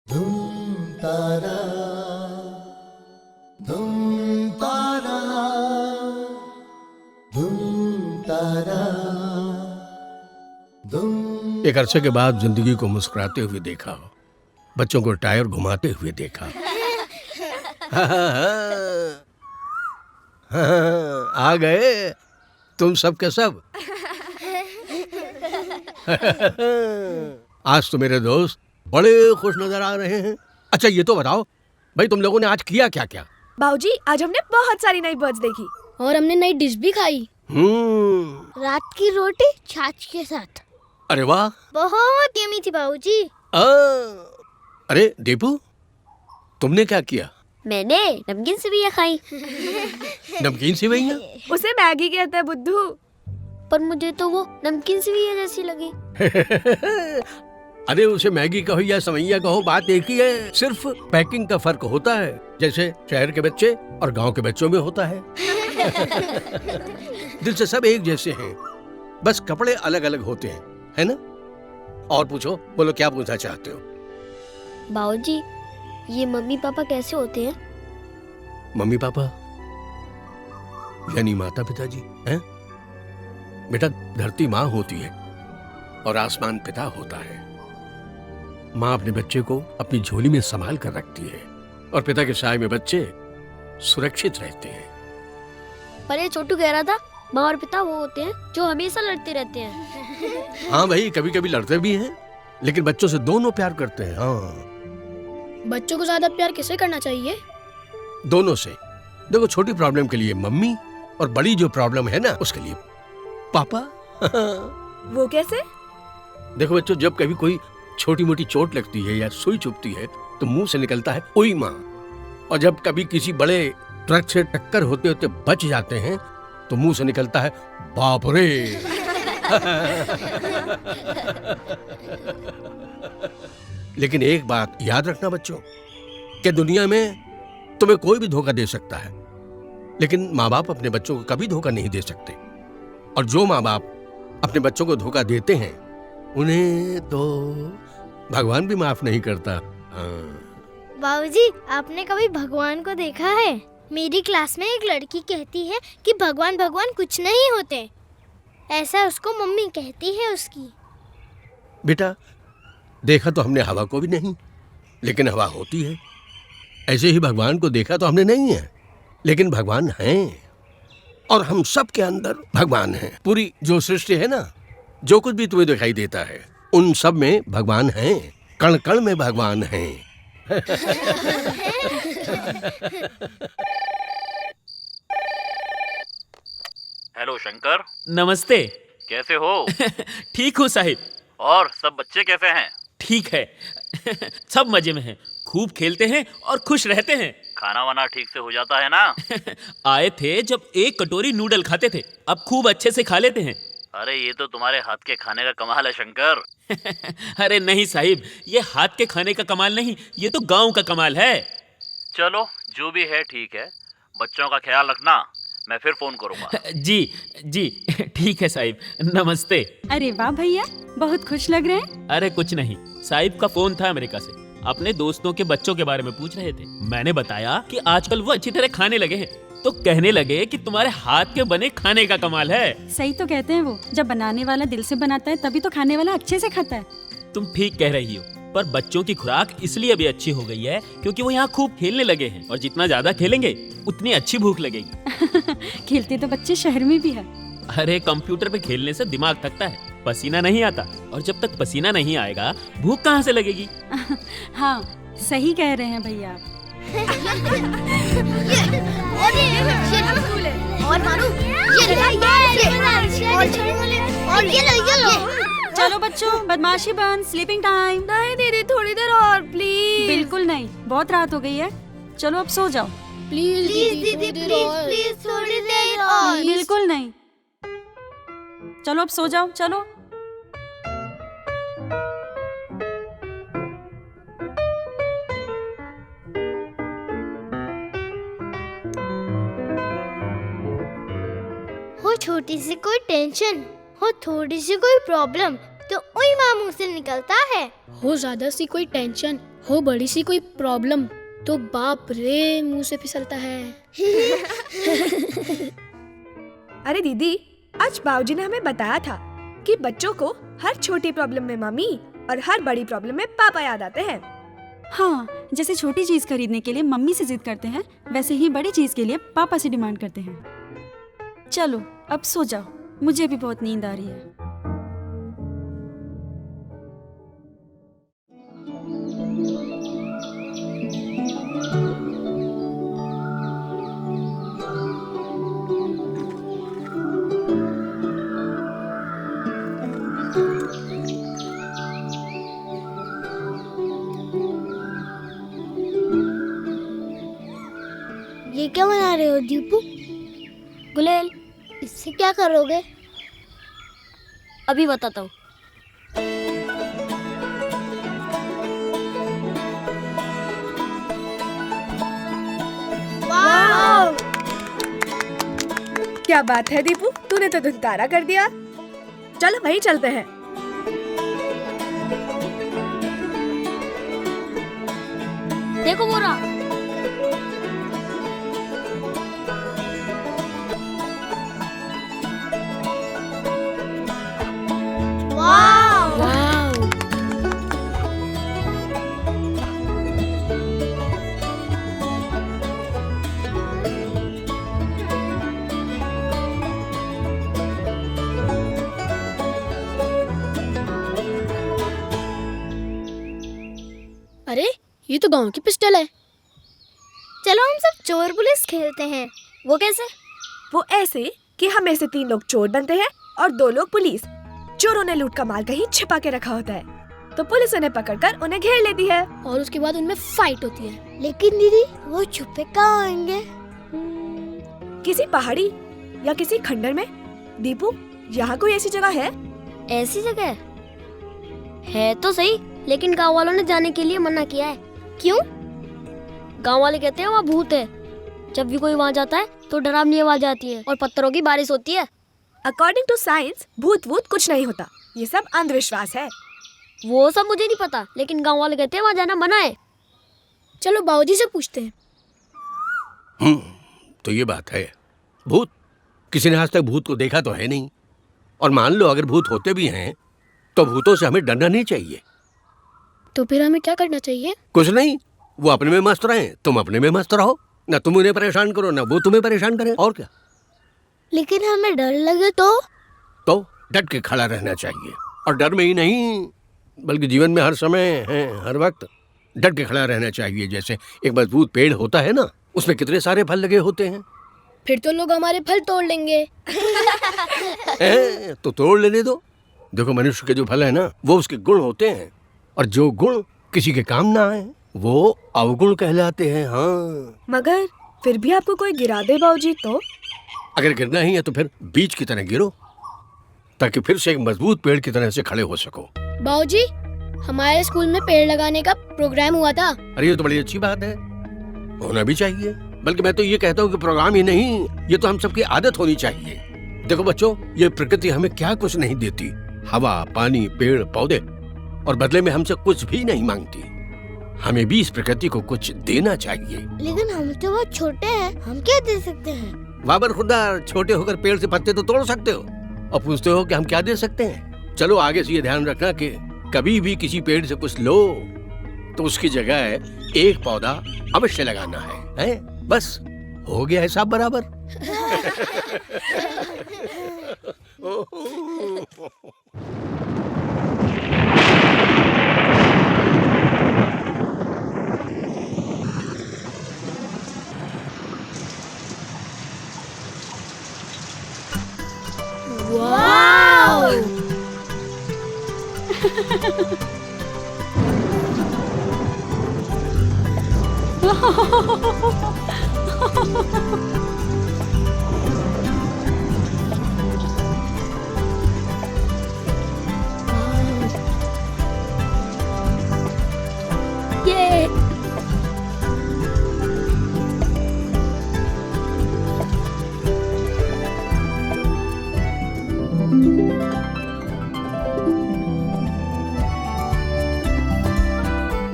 धूम तारा, धूम तारा, धूम तारा, धूम। एक अरसे के बाद जिंदगी को मुस्कुराते हुए देखा, बच्चों को टायर घुमाते हुए देखा। आ गए तुम सब के सब। आज तो मेरे दोस्त बड़े खुश नजर आ रहे हैं। अच्छा ये तो बताओ भाई, तुम लोगों ने आज किया क्या क्या? बाबूजी, आज हमने बहुत सारी नई बर्ड्स देखी और हमने नई डिश भी खाई। रात की रोटी छाछ के साथ। अरे वाह, बहुत यम्मी थी बाबूजी। अरे दीपू, तुमने क्या किया? मैंने नमकीन सेवइयां खाई। नमकीन सेवइयां? उसे मैगी कहते हैं बुद्धू। पर मुझे तो वो नमकीन सेवइयां जैसी लगी। अरे उसे मैगी कहो या सवैया कहो, बात एक ही है, सिर्फ पैकिंग का फर्क होता है, जैसे शहर के बच्चे और गांव के बच्चों में होता है। दिल से सब एक जैसे हैं, बस कपड़े अलग अलग होते हैं, है ना? और पूछो, बोलो क्या पूछना चाहते हो? बाबूजी, ये मम्मी पापा कैसे होते हैं? मम्मी पापा यानी माता पिताजी हैं? बेटा, धरती माँ होती है और आसमान पिता होता है। माँ अपने बच्चे को अपनी झोली में संभाल कर रखती है और पिता के साए में बच्चे सुरक्षित रहते हैं। पर ये छोटू कह रहा था माँ और पिता वो होते हैं जो हमेशा लड़ते रहते हैं। हाँ भाई, कभी कभी लड़ते भी हैं, लेकिन बच्चों से दोनों प्यार करते हैं। हाँ, बच्चों को ज्यादा प्यार किसे करना चाहिए? दोनों से। देखो, छोटी प्रॉब्लम के लिए मम्मी और बड़ी जो प्रॉब्लम है ना उसके लिए पापा। वो कैसे? देखो बच्चों, जब कभी कोई छोटी मोटी चोट लगती है या सुई चुभती है तो मुंह से निकलता है ओई माँ, और जब कभी किसी बड़े ट्रक से टक्कर होते होते बच जाते हैं तो मुंह से निकलता है बाप रे। लेकिन एक बात याद रखना बच्चों, कि दुनिया में तुम्हें कोई भी धोखा दे सकता है, लेकिन माँ बाप अपने बच्चों को कभी धोखा नहीं दे सकते। और जो माँ बाप अपने बच्चों को धोखा देते हैं उन्हें तो भगवान भी माफ नहीं करता। बाबूजी, आपने कभी भगवान को देखा है? मेरी क्लास में एक लड़की कहती है कि भगवान भगवान कुछ नहीं होते, ऐसा उसको मम्मी कहती है उसकी। बेटा, देखा तो हमने हवा को भी नहीं, लेकिन हवा होती है। ऐसे ही भगवान को देखा तो हमने नहीं है, लेकिन भगवान हैं, और हम सब के अंदर भगवान हैं। पूरी जो सृष्टि है ना, जो कुछ भी तुम्हें दिखाई देता है उन सब में भगवान हैं, कण कण में भगवान हैं। हेलो शंकर। नमस्ते। कैसे हो? ठीक हूँ साहिब। और सब बच्चे कैसे हैं? ठीक है। सब मजे में हैं, खूब खेलते हैं और खुश रहते हैं। खाना वाना ठीक से हो जाता है ना? आए थे जब एक कटोरी नूडल खाते थे, अब खूब अच्छे से खा लेते हैं। अरे ये तो तुम्हारे हाथ के खाने का कमाल है शंकर। अरे नहीं साहिब, ये हाथ के खाने का कमाल नहीं, ये तो गांव का कमाल है। चलो जो भी है ठीक है, बच्चों का ख्याल रखना, मैं फिर फोन करूंगा। जी जी ठीक है साहिब, नमस्ते। अरे वाह भैया, बहुत खुश लग रहे हैं। अरे कुछ नहीं, साहिब का फोन था अमेरिका से, अपने दोस्तों के बच्चों के बारे में पूछ रहे थे। मैंने बताया कि आजकल वो अच्छी तरह खाने लगे हैं, तो कहने लगे कि तुम्हारे हाथ के बने खाने का कमाल है। सही तो कहते हैं वो, जब बनाने वाला दिल से बनाता है तभी तो खाने वाला अच्छे से खाता है। तुम ठीक कह रही हो, पर बच्चों की खुराक इसलिए भी अच्छी हो गई है क्योंकि वो यहाँ खूब खेलने लगे हैं, और जितना ज्यादा खेलेंगे उतनी अच्छी भूख लगेगी। खेलते तो बच्चे शहर में भी है। अरे कंप्यूटर पे खेलने से दिमाग थकता है, पसीना नहीं आता, और जब तक पसीना नहीं आएगा भूख कहाँ से लगेगी? हाँ, सही कह रहे हैं भैया आप। और मारू, और ये लो। चलो बच्चों, बदमाशी बंद, स्लीपिंग टाइम। नहीं दीदी, थोड़ी देर और प्लीज। बिल्कुल नहीं, बहुत रात हो गई है, चलो अब सो जाओ। प्लीज दीदी, प्लीज थोड़ी देर और। बिल्कुल नहीं, चलो अब सो जाओ, चलो। हो छोटी सी कोई टेंशन, हो थोड़ी सी कोई प्रॉब्लम, तो उई माँ मुंह से निकलता है। हो ज्यादा सी कोई टेंशन, हो बड़ी सी कोई प्रॉब्लम, तो बाप रे मुंह से फिसलता है। अरे दीदी, आज बाबूजी ने हमें बताया था कि बच्चों को हर छोटी प्रॉब्लम में मम्मी और हर बड़ी प्रॉब्लम में पापा याद आते हैं। हाँ, जैसे छोटी चीज खरीदने के लिए मम्मी से जिद करते हैं, वैसे ही बड़ी चीज के लिए पापा से डिमांड करते हैं। चलो अब सो जाओ, मुझे भी बहुत नींद आ रही है। ये क्या बना रहे हो दीपू? गुलेल। इससे क्या करोगे? अभी बताता हूँ। क्या बात है दीपू, तूने तो धुन तारा कर दिया। चलो वहीं चलते हैं। देखो वो रहा। वाव। अरे ये तो गांव की पिस्टल है। चलो हम सब चोर पुलिस खेलते हैं। वो कैसे? वो ऐसे कि हम में से 3 लोग चोर बनते हैं और 2 लोग पुलिस। चोरों ने लूट का माल कहीं छिपा के रखा होता है, तो पुलिस उन्हें पकड़कर उन्हें घेर लेती है और उसके बाद उनमें फाइट होती है। लेकिन दीदी वो छुपे कहाँ होंगे? किसी पहाड़ी या किसी खंडर में। दीपू, यहाँ कोई ऐसी जगह है? ऐसी जगह है तो सही, लेकिन गांव वालों ने जाने के लिए मना किया है। क्यों? गांव वाले कहते हैं वहाँ भूत है। जब भी कोई वहाँ जाता है तो डरावनी आवाज आती है और पत्थरों की बारिश होती है। अकॉर्डिंग टू साइंस भूत वूत कुछ नहीं होता, ये सब अंधविश्वास है। वो सब मुझे नहीं पता, लेकिन गांव वाले कहते हैं वहाँ जाना मना है। चलो बाबूजी से पूछते हैं। तो ये बात है। भूत, किसी ने आज तक भूत को देखा तो है नहीं, और मान लो अगर भूत होते भी हैं तो भूतों से हमें डरना नहीं चाहिए। तो फिर हमें क्या करना चाहिए? कुछ नहीं, वो अपने में मस्त रहें, तुम अपने में मस्त रहो। ना तुम उन्हें परेशान करो, ना वो तुम्हें परेशान करें, और क्या। लेकिन हमें डर लगे तो डट के खड़ा रहना चाहिए, और डर में ही नहीं बल्कि जीवन में हर समय है, हर वक्त डट के खड़ा रहना चाहिए। जैसे एक मजबूत पेड़ होता है ना, उसमें कितने सारे फल लगे होते हैं। फिर तो लोग हमारे फल तोड़ लेंगे। तो तोड़ लेने दो। देखो, मनुष्य के जो फल है ना, वो उसके गुण होते हैं, और जो गुण किसी के काम ना आए वो अवगुण कहलाते हैं। हाँ, मगर फिर भी आपको कोई गिरा दे बाबूजी तो? अगर गिरना ही है तो फिर बीज की तरह गिरो, ताकि फिर से एक मजबूत पेड़ की तरह से खड़े हो सको। बाबूजी, हमारे स्कूल में पेड़ लगाने का प्रोग्राम हुआ था। अरे ये तो बड़ी अच्छी बात है, होना भी चाहिए। बल्कि मैं तो ये कहता हूँ कि प्रोग्राम ही नहीं, ये तो हम सबकी आदत होनी चाहिए। देखो बच्चों, ये प्रकृति हमें क्या कुछ नहीं देती, हवा, पानी, पेड़ पौधे, और बदले में हमसे कुछ भी नहीं मांगती। हमें भी इस प्रकृति को कुछ देना चाहिए। लेकिन हम तो बहुत छोटे हैं, हम क्या दे सकते हैं? बाबर खुदा, छोटे होकर पेड़ से पत्ते तो तोड़ सकते हो, और पूछते हो कि हम क्या दे सकते हैं। चलो आगे से ये ध्यान रखना कि कभी भी किसी पेड़ से कुछ लो तो उसकी जगह एक पौधा अवश्य लगाना है? बस हो गया हिसाब बराबर। ये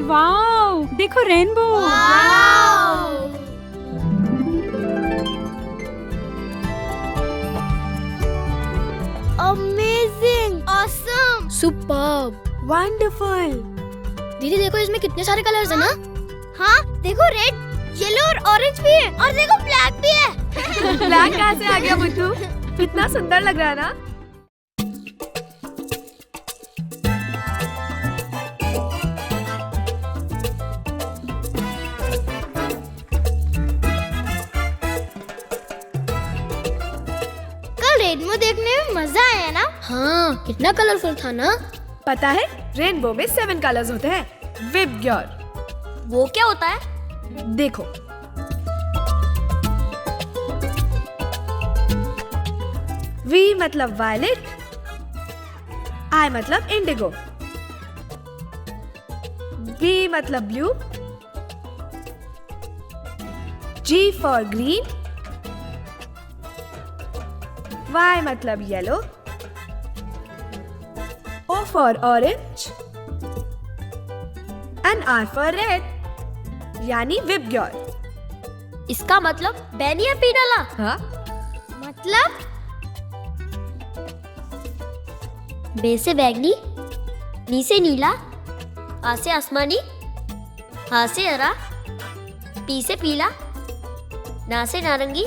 वाओ, देखो rainbow. Amazing, awesome, superb, wonderful. दीदी देखो इसमें कितने सारे कलर्स हैं ना। हाँ देखो, रेड, येलो और ऑरेंज भी है, और देखो ब्लैक भी है। ब्लैक कहाँ से आ गया बुद्धू? कितना सुंदर लग रहा है ना। कल रेनबो देखने में मजा आया ना? हाँ, कितना कलरफुल था ना। पता है, रेनबो में 7 कलर्स होते हैं। विबग्योर। वो क्या होता है? देखो, वी मतलब वायलेट, आई मतलब इंडिगो, बी मतलब blue, G for green, Y मतलब yellow, O for orange, and R for red, यानी विबग्योर। इसका मतलब बैनी है पीनाला। हाँ? मतलब बे से बैगनी, नी से नीला, आ से आसमानी, हा से हरा, पी से पीला, ना से नारंगी,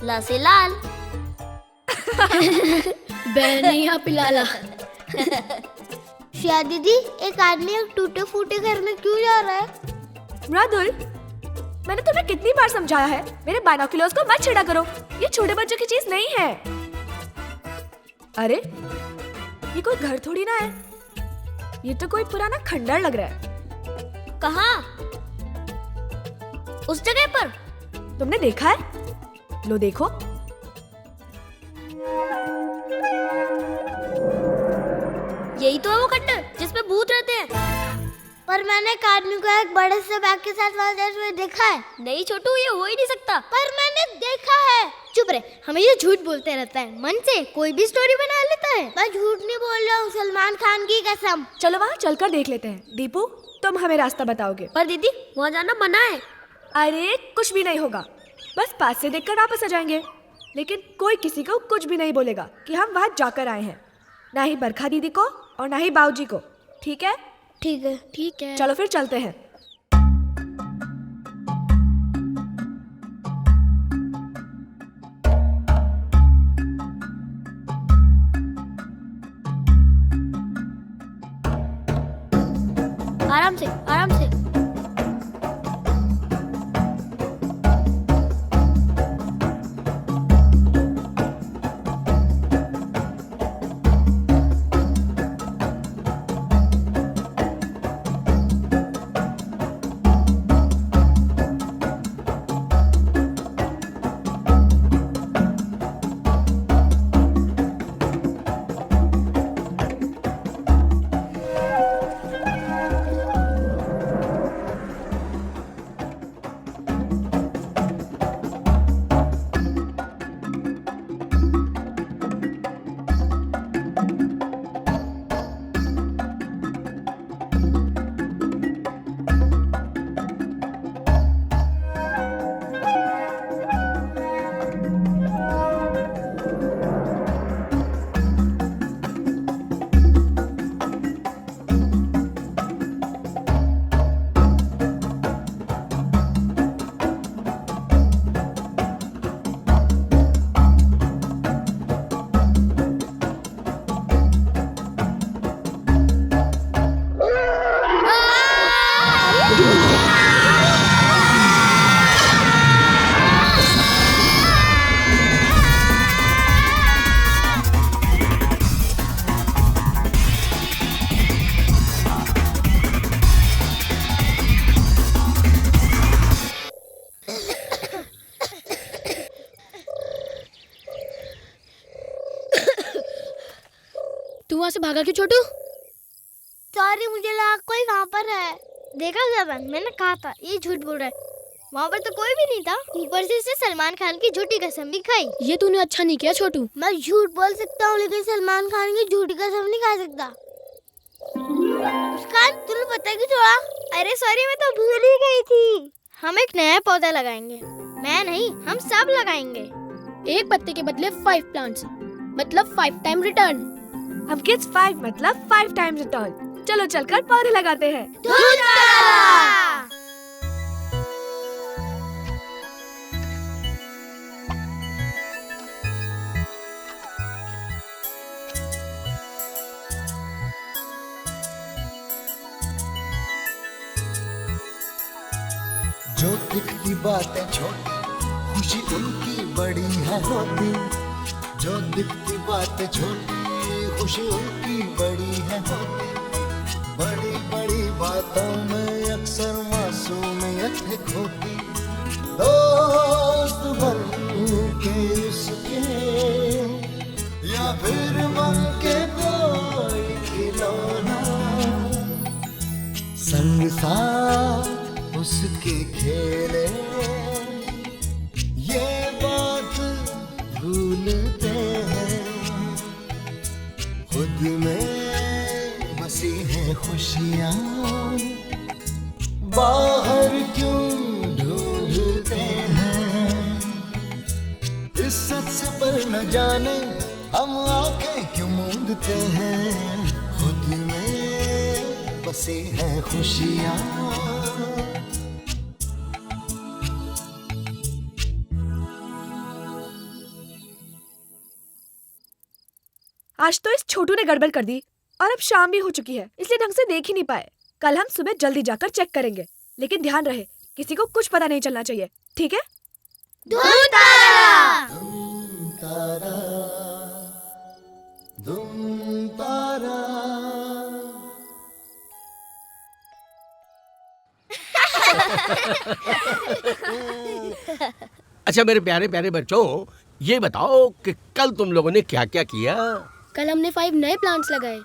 ला से लाल। बैनी या पिलाला। श्रेया दीदी, एक आदमी एक टूटे फूटे घर में क्यों जा रहा है? मृदुल, मैंने तुम्हें कितनी बार समझाया है मेरे बाइनोक्यूलर्स को मत छेड़ा करो, ये छोटे बच्चों की चीज नहीं है। अरे ये कोई घर थोड़ी ना है, ये तो कोई पुराना खंडर लग रहा है। कहाँ? उस जगह पर? तुमने देखा है? लो देखो। यही तो है वो खंडर जिसमें भूत रहते हैं। पर मैंने एक आदमी को एक बड़े से बैग के साथ वहां जाते हुए देखा है। नहीं छोटू, ये हो ही नहीं सकता। पर मैंने देखा है। चुप रहे, हमेशा झूठ बोलते रहता है, मन से कोई भी स्टोरी बना लेता है। मैं झूठ नहीं बोल रहा हूँ, सलमान खान की कसम। चलो वहाँ चलकर देख लेते हैं। दीपू, तुम हमें रास्ता बताओगे? पर दीदी, वहाँ जाना मना है। अरे कुछ भी नहीं होगा, बस पास से देखकर वापस आ जाएंगे। लेकिन कोई किसी को कुछ भी नहीं बोलेगा कि हम वहाँ जाकर आए हैं, ना ही बरखा दीदी को और ना ही बाऊजी को। ठीक है? ठीक है। ठीक है, चलो फिर चलते हैं। आराम से, आराम से। तू वहाँ से भागा क्यों छोटू? सॉरी, मुझे लगा कोई वहाँ पर है। देखा जबान, मैंने कहा था ये झूठ बोल रहा है। वहाँ पर तो कोई भी नहीं था, ऊपर से इसने सलमान खान की झूठी कसम भी खाई। ये तूने अच्छा नहीं किया छोटू। मैं झूठ बोल सकता हूँ लेकिन सलमान खान की झूठी कसम नहीं खा सकता। मुस्कान, तुम्हें पता क्यों छोड़ा? अरे सॉरी, मैं तो भूल ही गई थी। हम एक नया पौधा लगाएंगे। मैं नहीं, हम सब लगाएंगे। एक पत्ते के बदले 5 प्लांट्स, मतलब 5 टाइम रिटर्न। हम किड्स 5 मतलब 5 टाइम रिटर्न। चलो चलकर पौधे लगाते हैं। जो दिखती बातें छोटी, खुशी उनकी बड़ी है होती। जो दिखती बातें छोटी, खुशी उनकी बड़ी है होती। बड़ी बड़ी बातों में अक्सर मासूमियत है खोती। दोस्त बन के उसके या फिर बन के कोई खिलौना, संग साथ उसके खेले, ये बात भूलते खुद में बसी है खुशियाँ, बाहर क्यों ढूंढते हैं, इस सच पर न जाने हम आंखें क्यों मूंदते हैं, खुद में बसी है खुशियाँ। आज तो इस छोटू ने गड़बड़ कर दी और अब शाम भी हो चुकी है, इसलिए ढंग से देख ही नहीं पाए। कल हम सुबह जल्दी जाकर चेक करेंगे, लेकिन ध्यान रहे किसी को कुछ पता नहीं चलना चाहिए, ठीक है? धूम तारा, तारा, धूम तारा। अच्छा मेरे प्यारे प्यारे बच्चों, ये बताओ कि कल तुम लोगों ने क्या क्या किया? कल हमने 5 नए प्लांट्स लगाए।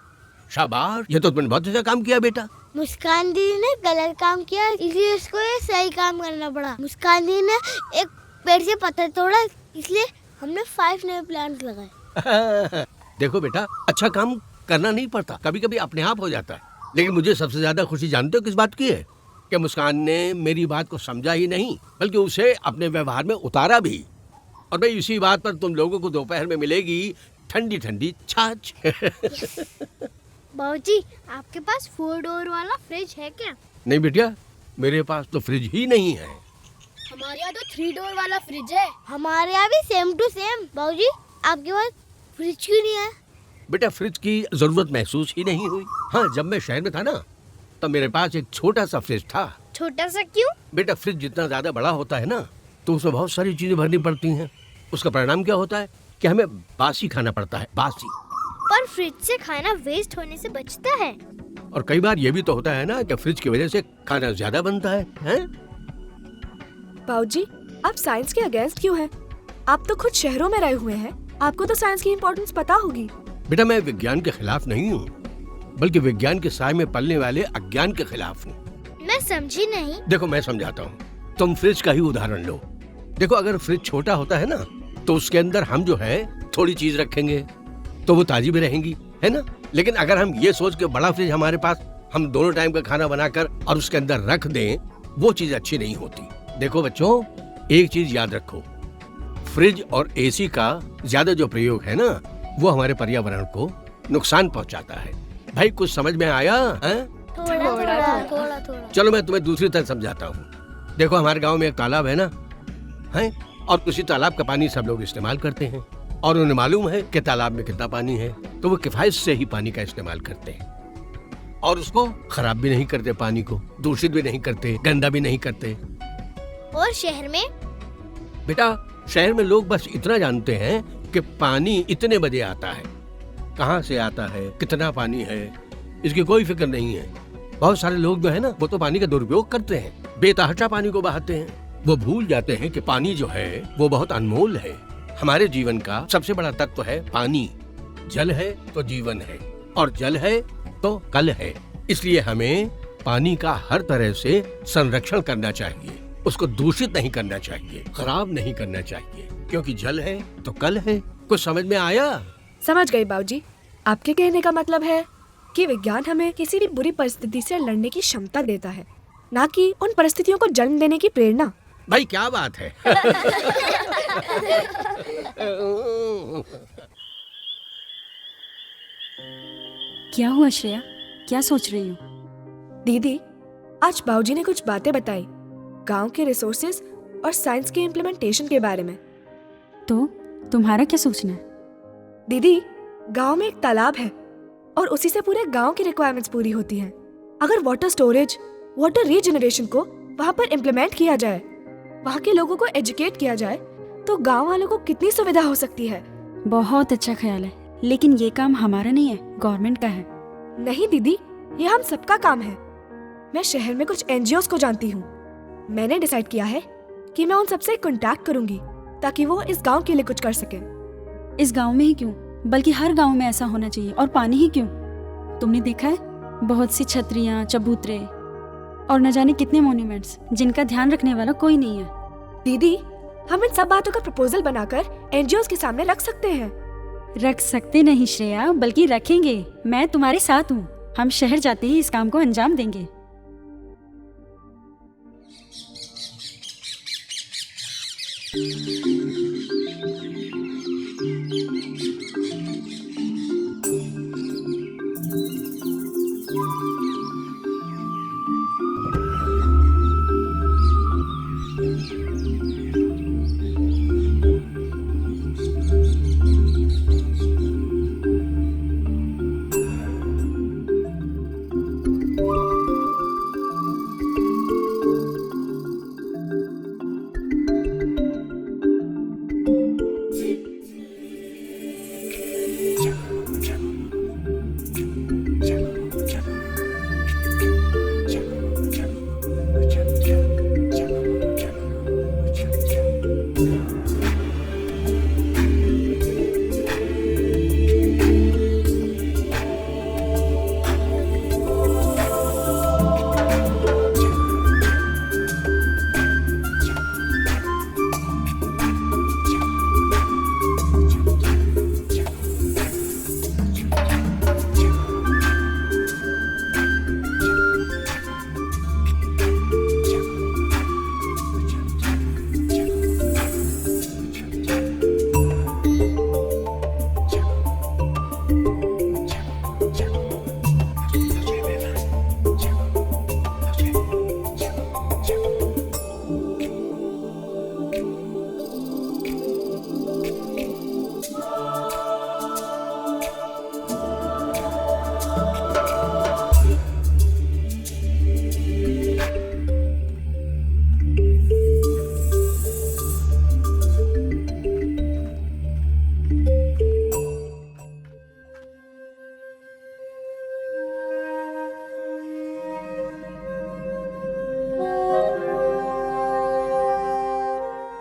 शाबाश, ये तो तुमने बहुत अच्छा काम किया बेटा। मुस्कान दीदी ने गलत काम किया, इसलिए उसको ये सही काम करना पड़ा। मुस्कान दीदी ने एक पेड़ से पत्थर तोड़ा, इसलिए हमने 5 नए प्लांट्स लगाए। देखो बेटा, अच्छा काम करना नहीं पड़ता, कभी कभी अपने आप हो जाता है। लेकिन मुझे सबसे ज्यादा खुशी जानते हो किस बात की है? कि मुस्कान ने मेरी बात को समझा ही नहीं, बल्कि उसे अपने व्यवहार में उतारा भी। और भाई इसी बात पर तुम लोगों को दोपहर में मिलेगी ठंडी ठंडी छाछ। बाबूजी, आपके पास 4 डोर वाला फ्रिज है क्या? नहीं बेटिया, मेरे पास तो फ्रिज ही नहीं है। हमारे यहाँ तो 3 डोर वाला फ्रिज है। हमारे यहाँ भी सेम टू सेम। बाबूजी, आपके पास फ्रिज क्यों नहीं है? बेटा फ्रिज की जरूरत महसूस ही नहीं हुई। हाँ, जब मैं शहर में था ना, तब मेरे पास एक छोटा सा फ्रिज था। छोटा सा क्यों? बेटा फ्रिज जितना ज्यादा बड़ा होता है ना, तो उसमें बहुत सारी चीजें भरनी पड़ती हैं। उसका परिणाम क्या होता है कि हमें बासी खाना पड़ता है, बासी। पर फ्रिज से खाना वेस्ट होने से बचता है। और कई बार ये भी तो होता है ना कि फ्रिज की वजह से खाना ज्यादा बनता है, हैं? बाबूजी, आप साइंस के अगेंस्ट क्यों हैं? आप तो खुद शहरों में रहे हुए हैं, आपको तो साइंस की इम्पोर्टेंस पता होगी। बेटा मैं विज्ञान के खिलाफ नहीं हूँ, बल्कि विज्ञान के साए में पलने वाले अज्ञान के खिलाफ हूँ। मैं समझी नहीं। देखो मैं समझाता हूँ, तुम फ्रिज का ही उदाहरण लो। देखो अगर फ्रिज छोटा होता है ना, तो उसके अंदर हम जो है थोड़ी चीज रखेंगे तो वो ताजी भी रहेंगी, है ना? लेकिन अगर हम ये सोच के बड़ा फ्रिज हमारे पास हम दोनों टाइम का खाना बनाकर और उसके अंदर रख दें, वो चीज अच्छी नहीं होती। देखो बच्चों, एक चीज याद रखो, फ्रिज और एसी का ज्यादा जो प्रयोग है ना, वो हमारे पर्यावरण को नुकसान पहुंचाता है। भाई कुछ समझ में आया है? थोड़ा। चलो मैं तुम्हें दूसरी तरह समझाता हूँ। देखो हमारे गांव में एक तालाब है ना, है? और उसी तालाब का पानी सब लोग इस्तेमाल करते हैं, और उन्हें मालूम है कि तालाब में कितना पानी है, तो वो किफायत से ही पानी का इस्तेमाल करते हैं और उसको खराब भी नहीं करते, पानी को दूषित भी नहीं करते, गंदा भी नहीं करते। और शहर में? बेटा शहर में लोग बस इतना जानते हैं कि पानी इतने बजे आता है, कहाँ से आता है, कितना पानी है, इसकी कोई फिक्र नहीं है। बहुत सारे लोग जो है ना, वो तो पानी का दुरुपयोग करते हैं, बेतहाशा पानी को बहाते हैं। वो भूल जाते हैं कि पानी जो है वो बहुत अनमोल है। हमारे जीवन का सबसे बड़ा तत्व है पानी। जल है तो जीवन है, और जल है तो कल है। इसलिए हमें पानी का हर तरह से संरक्षण करना चाहिए, उसको दूषित नहीं करना चाहिए, खराब नहीं करना चाहिए, क्योंकि जल है तो कल है। कुछ समझ में आया? समझ गई बाबूजी। आपके कहने का मतलब है कि विज्ञान हमें किसी भी बुरी परिस्थिति से लड़ने की क्षमता देता है, ना कि उन परिस्थितियों को जन्म देने की प्रेरणा। भाई क्या बात है। क्या हुआ श्रेया, क्या सोच रही हो? दीदी, आज बाबूजी ने कुछ बातें बताई गांव के रिसोर्सेज और साइंस के इम्प्लीमेंटेशन के बारे में। तो तुम्हारा क्या सोचना है? दीदी, गांव में एक तालाब है और उसी से पूरे गांव की रिक्वायरमेंट्स पूरी होती हैं। अगर वाटर स्टोरेज, वाटर रीजनरेशन को वहां पर इम्प्लीमेंट किया जाए, वहां के लोगों को एजुकेट किया जाए, तो गांव वालों को कितनी सुविधा हो सकती है। बहुत अच्छा ख्याल है, लेकिन ये काम हमारा नहीं है, गवर्नमेंट का है। नहीं दीदी, ये हम सबका काम है। मैं शहर में कुछ NGOs को जानती हूँ। मैंने डिसाइड किया है कि मैं उन सबसे कांटेक्ट करूंगी ताकि वो इस गांव के लिए कुछ कर सके। इस गांव में ही क्यों, बल्कि हर गांव में ऐसा होना चाहिए। और पानी ही क्यों, तुमने देखा है बहुत सी छतरियां, चबूतरे और न जाने कितने मॉन्यूमेंट्स जिनका ध्यान रखने वाला कोई नहीं है। दीदी, हम इन सब बातों का प्रपोजल बनाकर NGOs के सामने रख सकते हैं। रख सकते नहीं श्रेया, बल्कि रखेंगे। मैं तुम्हारे साथ हूँ। हम शहर जाते ही इस काम को अंजाम देंगे।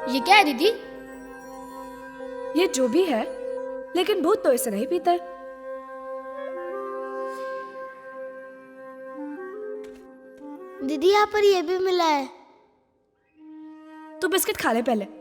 ये क्या है दीदी? ये जो भी है, लेकिन भूत तो इसे नहीं पीते। दीदी यहाँ पर ये भी मिला है। तू बिस्किट खा ले पहले।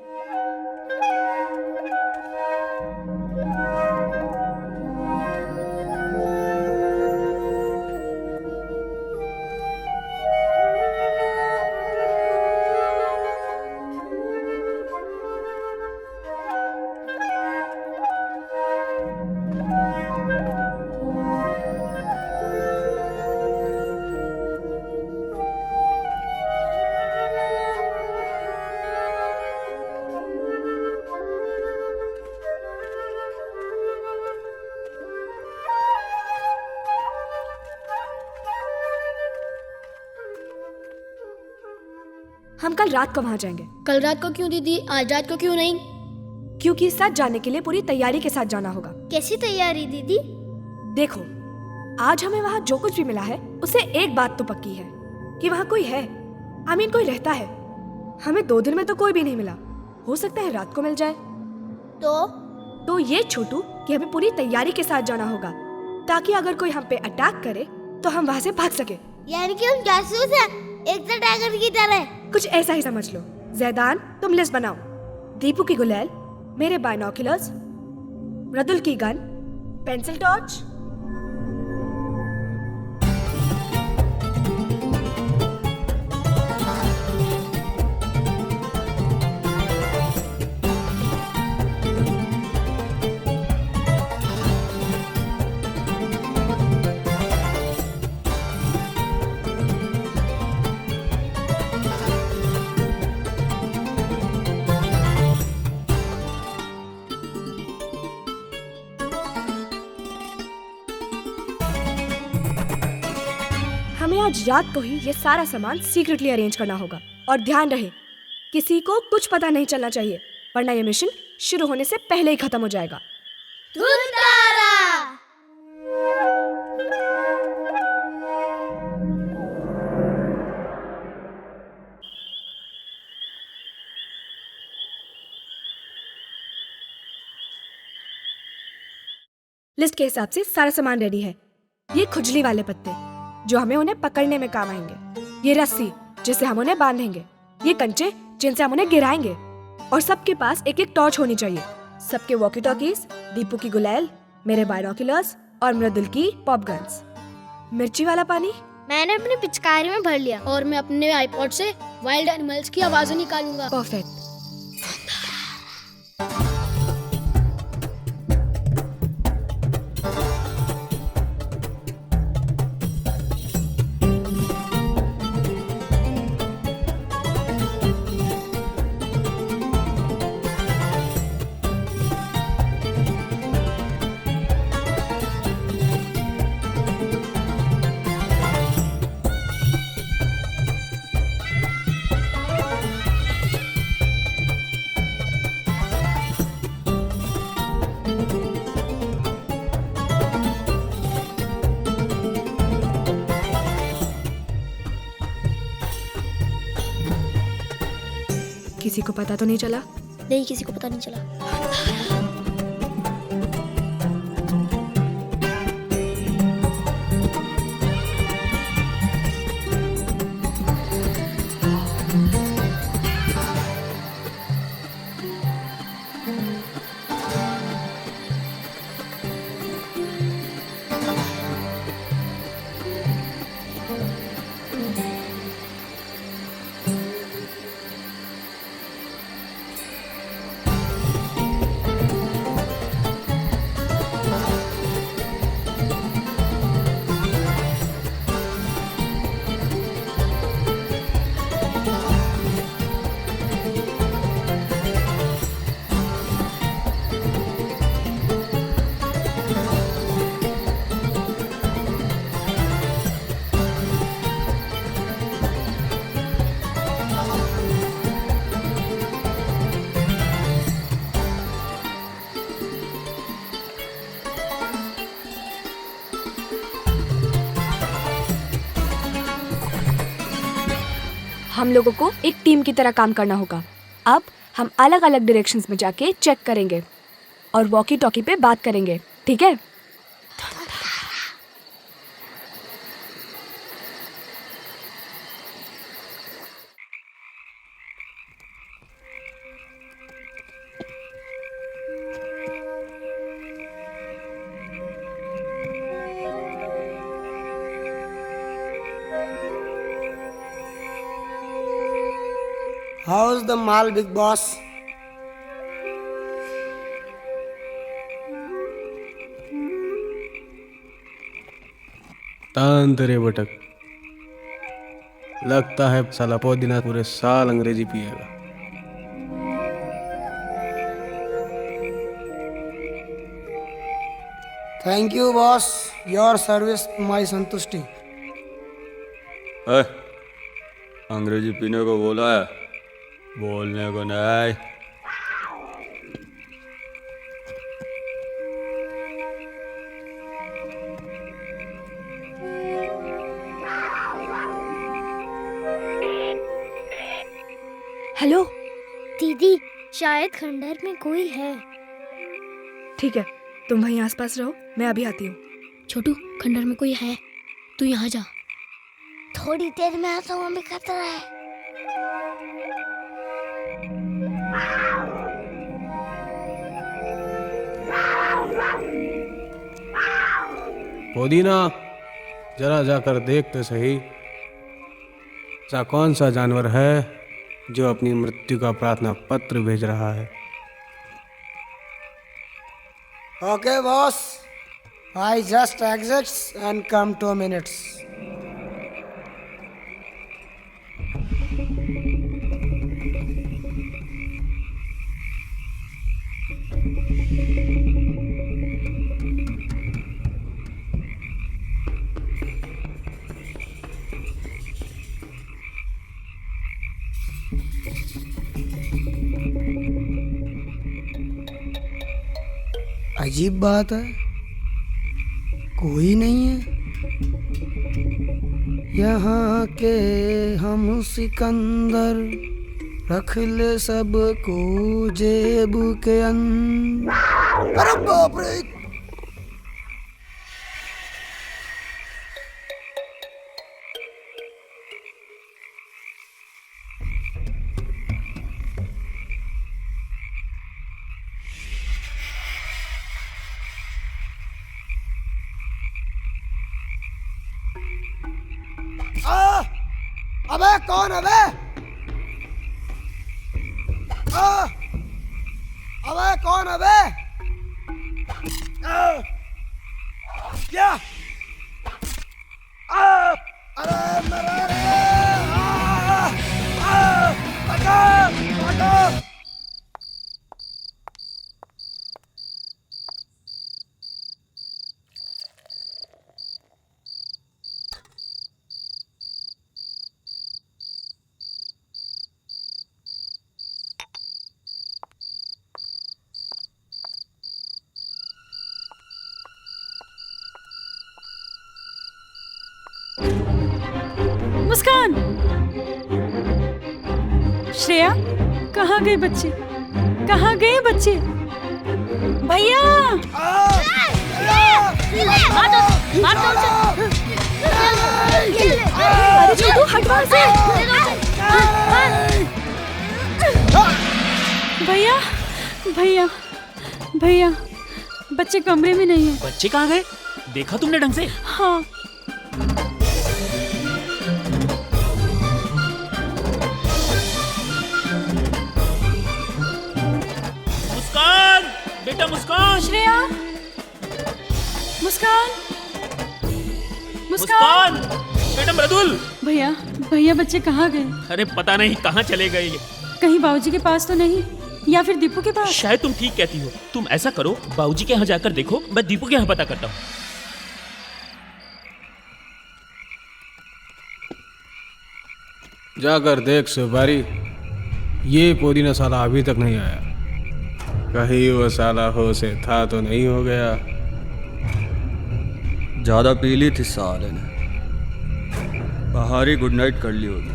हम कल रात को वहाँ जाएंगे। कल रात को क्यों दीदी? आज रात को क्यों नहीं? क्योंकि साथ जाने के लिए पूरी तैयारी के साथ जाना होगा। कैसी तैयारी दीदी? देखो, आज हमें वहाँ जो कुछ भी मिला है उसे एक बात तो पक्की है कि वहाँ कोई है। आमीन कोई रहता है। हमें 2 दिन में तो कोई भी नहीं मिला। हो सकता है रात को मिल जाए। तो ये छोटू कि हमें पूरी तैयारी के साथ जाना होगा ताकि अगर कोई हम पे अटैक करे तो हम वहाँ से भाग सके। यानी कि हम जासूस हैं, एक टाइगर की तरह। कुछ ऐसा ही समझ लो। जैदान, तुम लिस्ट बनाओ। दीपू की गुलेल, मेरे बाइनोकुलर्स, मृदुल की गन, पेंसिल टॉर्च। हमें आज रात को ही ये सारा सामान सीक्रेटली अरेंज करना होगा। और ध्यान रहे, किसी को कुछ पता नहीं चलना चाहिए, वरना ये मिशन शुरू होने से पहले ही खत्म हो जाएगा। लिस्ट के हिसाब से सारा सामान रेडी है। ये खुजली वाले पत्ते जो हमें उन्हें पकड़ने में काम आएंगे, ये रस्सी जिसे हम उन्हें बांधेंगे, ये कंचे जिनसे हम उन्हें गिराएंगे, और सबके पास एक एक टॉर्च होनी चाहिए। सबके वॉकी टॉकीज, दीपू की गुलैल, मेरे बायनोकुलर्स और मृदुल की पॉप गन्स। मिर्ची वाला पानी मैंने अपनी पिचकारी में भर लिया। और मैं अपने आईपॉड से वाइल्ड एनिमल्स की आवाजें निकालूंगा। परफेक्ट। किसी को पता तो नहीं चला? नहीं, किसी को पता नहीं चला। हम लोगों को एक टीम की तरह काम करना होगा। अब हम अलग अलग डायरेक्शंस में जाके चेक करेंगे और वॉकी टॉकी पे बात करेंगे, ठीक है? How's the mall, big boss? तान तेरे बटक, लगता है साला पौधीना पूरे साल अंग्रेजी पिएगा। Thank you, boss. Your service, my संतुष्टि। अंग्रेजी पीने को बोला है, बोलने को नहीं। हेलो दीदी, शायद खंडहर में कोई है। ठीक है, तुम वहीं आसपास रहो, मैं अभी आती हूँ। छोटू, खंडहर में कोई है, तू यहाँ जा। थोड़ी देर में आता हूँ, हमें खतरा है। पुदीना, जरा जाकर देखते सही, ऐसा कौन सा जानवर है जो अपनी मृत्यु का प्रार्थना पत्र भेज रहा है? Okay, boss. I just exit and come 2 minutes. अजीब बात है, कोई नहीं है यहाँ के। हम सिकंदर रख ले सबको जेब के अंदर। अरे बाप रे! अबे कौन अबे? अबे कौन अबे? क्या? अरे मरे रे! हटो! मुस्कान, श्रेया, कहाँ गए बच्चे? कहाँ गए बच्चे? भैया! अरे छोटू हट वहाँ से! भैया, भैया, भैया, बच्चे कमरे में नहीं है। बच्चे कहाँ गए? देखा तुमने ढंग से? हाँ। मुस्कान, बेटा मुस्कान। श्रेया, मुस्कान, मुस्कान, बेटा मृदुल। भैया, भैया बच्चे कहाँ गए? अरे पता नहीं कहाँ चले गए ये। कहीं बाबूजी के पास तो नहीं, या फिर दीपू के पास? शायद तुम ठीक कहती हो। तुम ऐसा करो, बाबूजी के यहाँ जाकर देखो, मैं दीपू के यहाँ पता करता हूँ। जाकर देख सुपारी, ये पुदीना साला अभी तक नहीं आया। कहीं वो साला हो से था तो नहीं हो गया। ज्यादा पी ली थी साले ने, बाहर ही गुड नाइट कर ली होगी।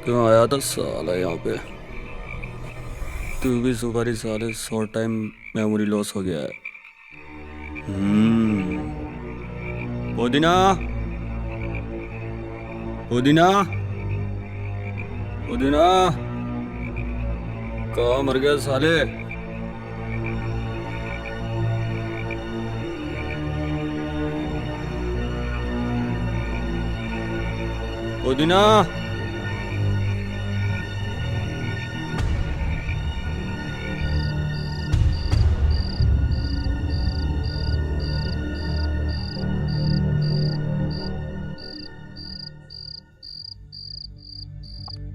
क्यों आया था साला यहाँ पे? तू भी सुपारी साले शॉर्ट टाइम मेमोरी लॉस हो गया है। पुदीना, पुदीना, पुदीना, कहाँ मर गया साले? पुदीना,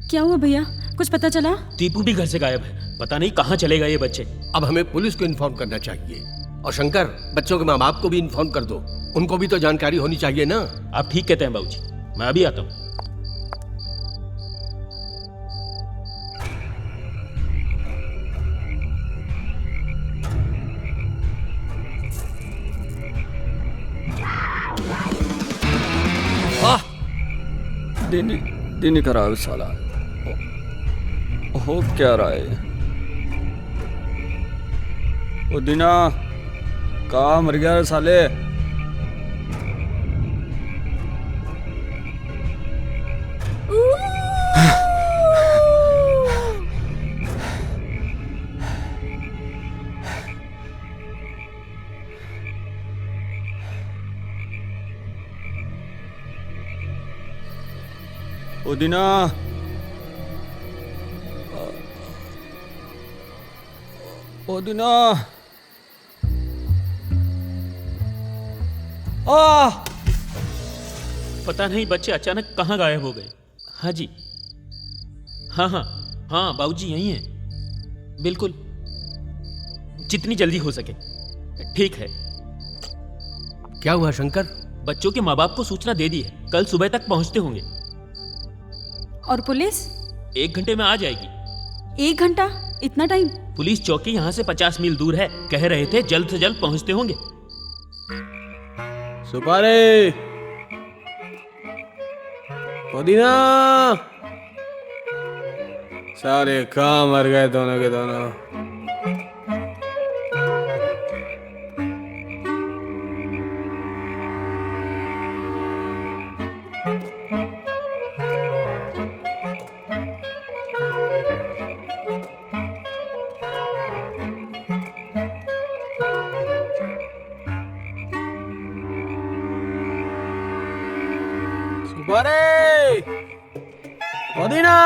क्या हुआ भैया, कुछ पता चला? दीपू भी घर से गायब है, पता नहीं कहाँ चले गए ये बच्चे। अब हमें पुलिस को इन्फॉर्म करना चाहिए। और शंकर, बच्चों के माँ बाप को भी इन्फॉर्म कर दो, उनको भी तो जानकारी होनी चाहिए ना। आप ठीक कहते हैं बाबूजी, मैं अभी आता हूँ। दिन खराब साला हो क्या रहा है? पुदीना, कहाँ मर गया साले? पुदीना, पुदीना, पता नहीं बच्चे अचानक कहाँ गायब हो गए। हाँ जी, हाँ हाँ हाँ, बाबूजी यहीं हैं, बिल्कुल, जितनी जल्दी हो सके। ठीक है। क्या हुआ शंकर? बच्चों के माँ बाप को सूचना दे दी है, कल सुबह तक पहुंचते होंगे। और पुलिस? 1 घंटे में आ जाएगी। 1 घंटा? इतना टाइम? पुलिस चौकी यहाँ से 50 मील दूर है, कह रहे थे जल्द से जल्द पहुंचते होंगे। सुपारी, पुदीना। सारे काम मर गए दोनों के दोनों। सुपारी, पुदीना।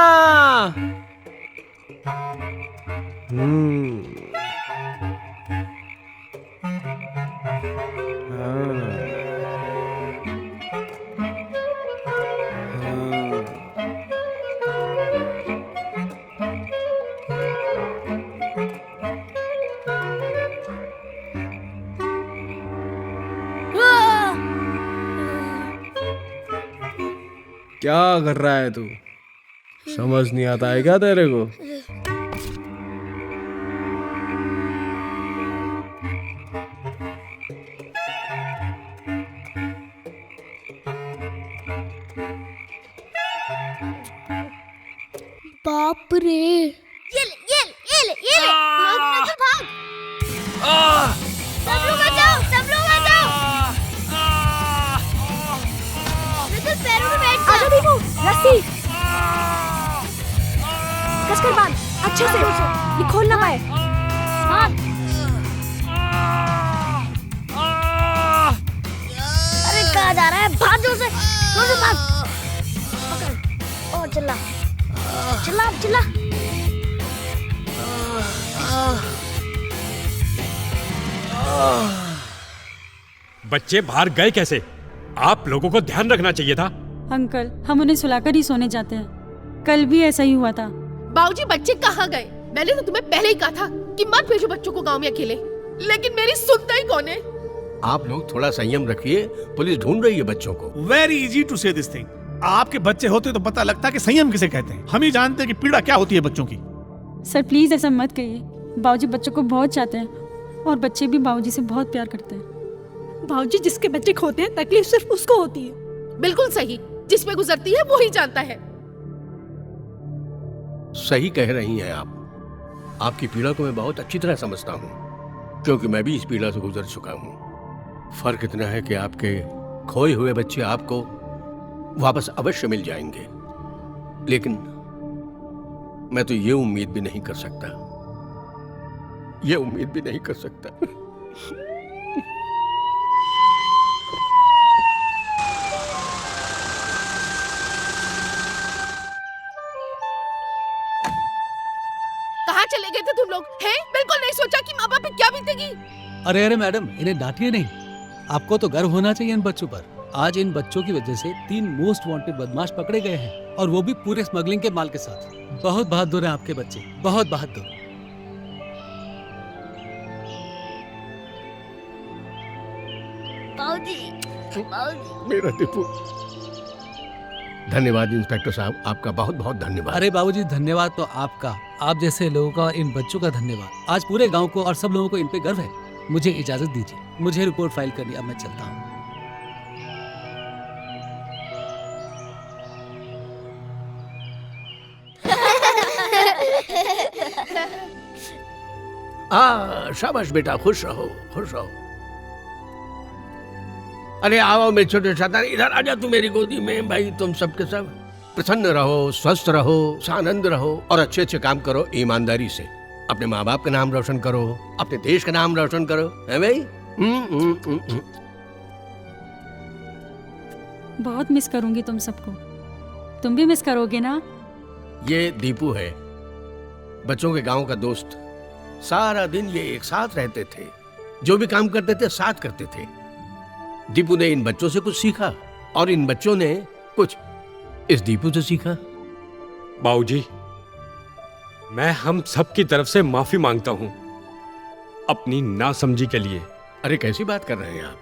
क्या कर रहा है तू? समझ नहीं आता है क्या तेरे को? बाप रे, ये ले, ये ले, ये ले, ये ले। भाग नजुल, भाग। सब लोग बचाओ, सब लोग बचाओ। नजुल पैरों में बैठ जा। आजा दीपू, रस्सी कसकर बांध अच्छे से, ये खोल ना पाए। अरे कहाँ जा रहा है? भाग जोर से भाग। पकड़, ओ चिल्ला चिल्ला चिल्ला। बच्चे बाहर गए कैसे? आप लोगों को ध्यान रखना चाहिए था। अंकल, हम उन्हें सुलाकर ही सोने जाते हैं। कल भी ऐसा ही हुआ था। बाबूजी बच्चे कहाँ गए? मैंने तो तुम्हें पहले ही कहा था कि मत भेजो बच्चों को गांव में अकेले, लेकिन मेरी सुनता ही कौन है? आप लोग थोड़ा संयम रखिए, पुलिस ढूंढ रही है बच्चों को। वेरी इजी टू से दिस थिंग। आपके बच्चे होते तो पता लगता कि संयम किसे कहते हैं। हम ही जानते हैं कि पीड़ा क्या होती है बच्चों की। सर प्लीज ऐसा मत कहिए। बाबूजी बच्चों को बहुत चाहते हैं और बच्चे भी बाबूजी से बहुत प्यार करते हैं। बाबूजी जिसके बच्चे खोते हैं तकलीफ सिर्फ उसको होती है। बिल्कुल सही, जिसमें गुजरती है वो ही जानता है। सही कह रही हैं आप। आपकी पीड़ा को मैं बहुत अच्छी तरह समझता हूँ, क्योंकि मैं भी इस पीड़ा से गुजर चुका हूँ। फर्क इतना है कि आपके खोए हुए बच्चे आपको वापस अवश्य मिल जाएंगे, लेकिन मैं तो ये उम्मीद भी नहीं कर सकता, ये उम्मीद भी नहीं कर सकता। कहाँ चले गए थे तुम लोग? हैं? बिल्कुल नहीं सोचा कि माँ बाप पे क्या बीतेगी। अरे मैडम, इन्हें डांटिए नहीं। आपको तो गर्व होना चाहिए इन बच्चों पर। आज इन बच्चों की वजह से 3 मोस्ट वांटेड बदमाश पकड़े गए हैं, और वो भी पूरे स्मगलिंग के माल के साथ। बहुत बहादुर हैं आपके बच्चे, बहुत बहादुर। मेरा दीपू। धन्यवाद इंस्पेक्टर साहब, आपका बहुत बहुत धन्यवाद। अरे बाबूजी, धन्यवाद तो आपका, आप जैसे लोगों का, इन बच्चों का धन्यवाद। आज पूरे गांव को और सब लोगों को इन पे गर्व है। मुझे इजाजत दीजिए, मुझे रिपोर्ट फाइल करनी, अब मैं चलता हूँ। शाबाश बेटा, खुश रहो, खुश रहो। अरे आओ मेरे छोटे शैतान, इधर आ जा तू मेरी गोदी में। भाई तुम सबके सब प्रसन्न रहो, स्वस्थ रहो, आनंद रहो और अच्छे अच्छे काम करो ईमानदारी से। अपने माँ बाप का नाम रोशन करो, अपने देश का नाम रोशन करो, है भाई? बहुत मिस करूंगी तुम सबको। तुम भी मिस करोगे ना? ये दीपू है, बच्चों के गांव का दोस्त। सारा दिन ये एक साथ रहते थे, जो भी काम करते थे साथ करते थे। दीपू ने इन बच्चों से कुछ सीखा और इन बच्चों ने कुछ इस दीपू से सीखा। बाबूजी, मैं हम सब की तरफ से माफी मांगता हूँ अपनी नासमझी के लिए। अरे कैसी बात कर रहे हैं आप?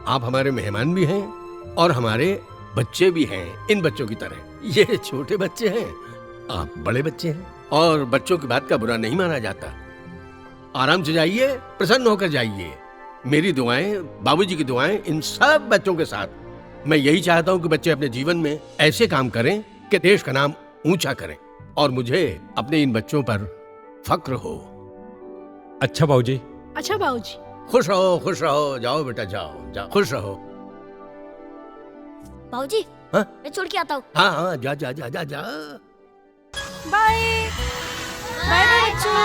आप हमारे मेहमान भी हैं और हमारे बच्चे भी हैं, इन बच्चों की तरह। ये छोटे बच्चे हैं, आप बड़े बच्चे हैं, और बच्चों की बात का बुरा नहीं माना जाता। आराम से जाइए, प्रसन्न होकर जाइए। मेरी दुआएं, बाबूजी की दुआएं इन सब बच्चों के साथ। मैं यही चाहता हूं कि बच्चे अपने जीवन में ऐसे काम करें कि देश का नाम ऊंचा करें, और मुझे अपने इन बच्चों पर फक्र हो। अच्छा बाबूजी। अच्छा बाबूजी। खुश रहो, जाओ बेटा जाओ जाओ, खुश रहो। बाबूजी हाँ? मैं छोड़ के आता हूँ। हाँ, जा जा जा जा जा। बाय बाय बाय बच्चों।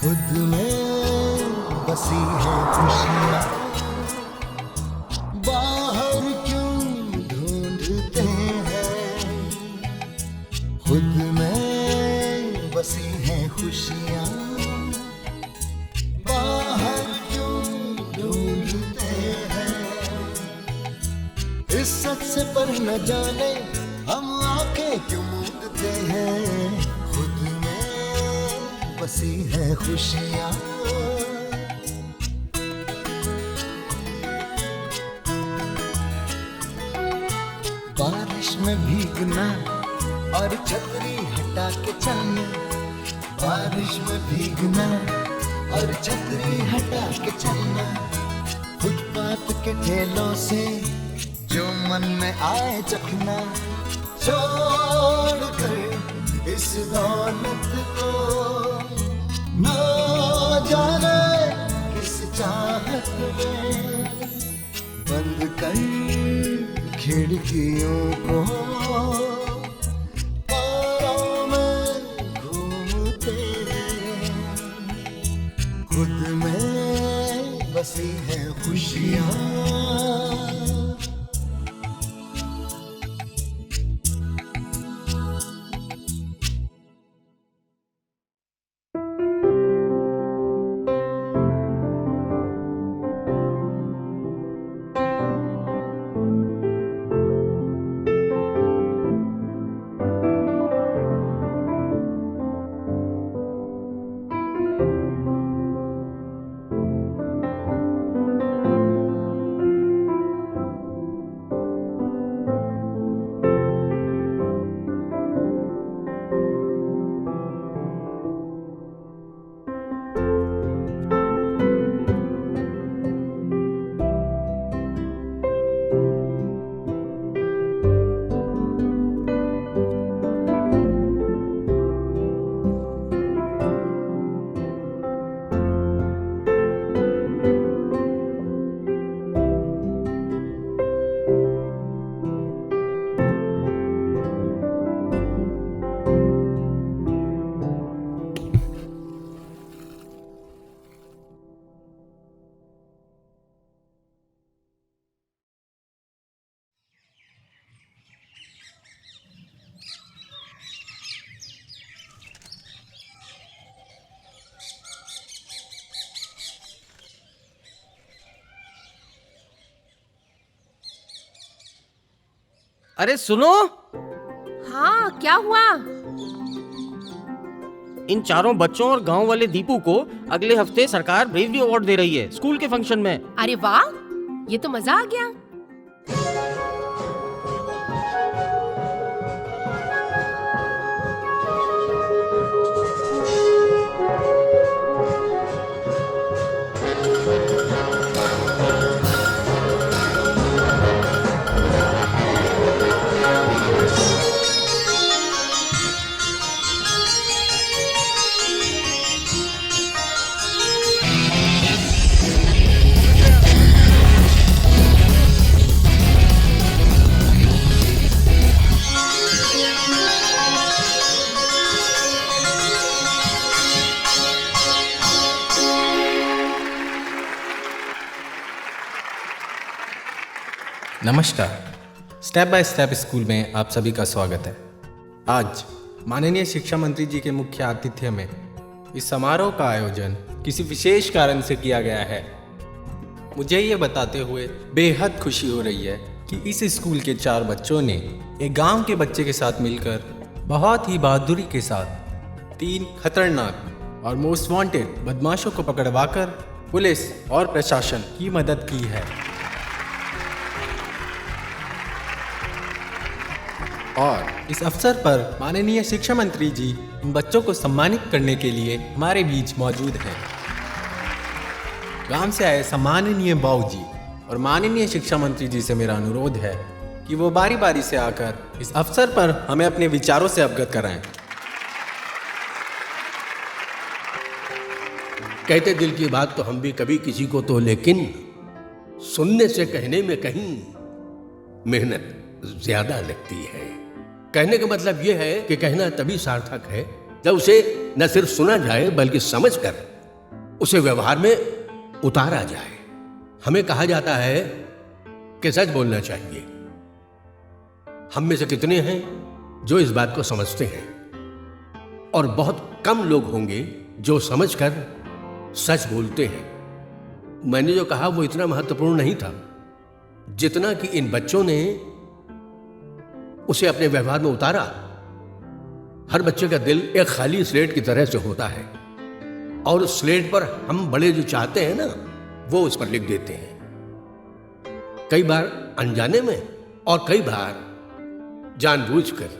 खुद में बसी है खुशियाँ, बाहर क्यों ढूंढते हैं। खुद में बसी है खुशियाँ, बाहर क्यों ढूंढते हैं। इस सच से पर न जाने हम आंखें क्यों मूंदते हैं। खुद में बसी है खुशियाँ, बारिश में भीगना और छतरी हटा के चलना। बारिश में भीगना और छतरी हटा के चलना। फुटपाथ के ठेलों से जो मन में आए चखना। छोड़ कर इस दौलत को ना जाने किस चाहत में, बंद कर खिड़कियों को तारों में घूमते हैं। खुद में बसी है खुशियाँ। अरे सुनो। हाँ क्या हुआ? इन चारों बच्चों और गांव वाले दीपू को अगले हफ्ते सरकार ब्रेवरी अवार्ड दे रही है स्कूल के फंक्शन में। अरे वाह, ये तो मजा आ गया। नमस्कार। स्टेप बाय स्टेप स्कूल में आप सभी का स्वागत है। आज माननीय शिक्षा मंत्री जी के मुख्य आतिथ्य में इस समारोह का आयोजन किसी विशेष कारण से किया गया है। मुझे ये बताते हुए बेहद खुशी हो रही है कि इस स्कूल के 4 बच्चों ने एक गांव के बच्चे के साथ मिलकर बहुत ही बहादुरी के साथ 3 खतरनाक और मोस्ट वांटेड बदमाशों को पकड़वाकर पुलिस और प्रशासन की मदद की है। और इस अवसर पर माननीय शिक्षा मंत्री जी इन बच्चों को सम्मानित करने के लिए हमारे बीच मौजूद हैं। गांव से आए सम्माननीय बाबूजी और माननीय शिक्षा मंत्री जी से मेरा अनुरोध है कि वो बारी बारी से आकर इस अवसर पर हमें अपने विचारों से अवगत कराएं। कहते दिल की बात तो हम भी कभी किसी को तो, लेकिन सुनने से कहने में कहीं मेहनत ज्यादा लगती है। कहने का मतलब यह है कि कहना तभी सार्थक है जब उसे न सिर्फ सुना जाए बल्कि समझकर उसे व्यवहार में उतारा जाए। हमें कहा जाता है कि सच बोलना चाहिए। हम में से कितने हैं जो इस बात को समझते हैं, और बहुत कम लोग होंगे जो समझकर सच बोलते हैं। मैंने जो कहा वो इतना महत्वपूर्ण नहीं था जितना कि इन बच्चों ने उसे अपने व्यवहार में उतारा। हर बच्चे का दिल एक खाली स्लेट की तरह से होता है, और उस स्लेट पर हम बड़े जो चाहते हैं ना, वो उस पर लिख देते हैं। कई बार अनजाने में और कई बार जानबूझकर।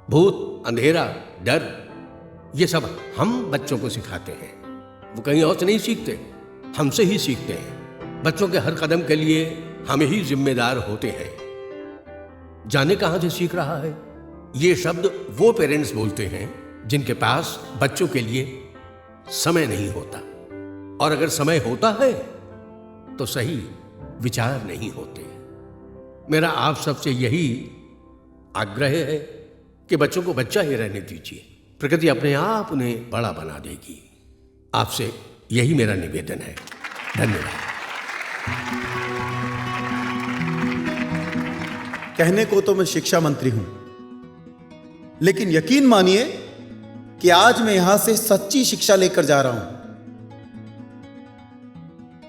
भूत, अंधेरा, डर, ये सब हम बच्चों को सिखाते हैं। वो कहीं और से नहीं सीखते, हमसे ही सीखते हैं। बच्चों के हर कदम के लिए हम ही जिम्मेदार होते हैं। जाने कहां से सीख रहा है? ये शब्द वो पेरेंट्स बोलते हैं जिनके पास बच्चों के लिए समय नहीं होता, और अगर समय होता है तो सही विचार नहीं होते। मेरा आप सबसे यही आग्रह है कि बच्चों को बच्चा ही रहने दीजिए। प्रकृति अपने आप उन्हें बड़ा बना देगी। आपसे यही मेरा निवेदन है। धन्यवाद। कहने को तो मैं शिक्षा मंत्री हूं, लेकिन यकीन मानिए कि आज मैं यहां से सच्ची शिक्षा लेकर जा रहा हूं।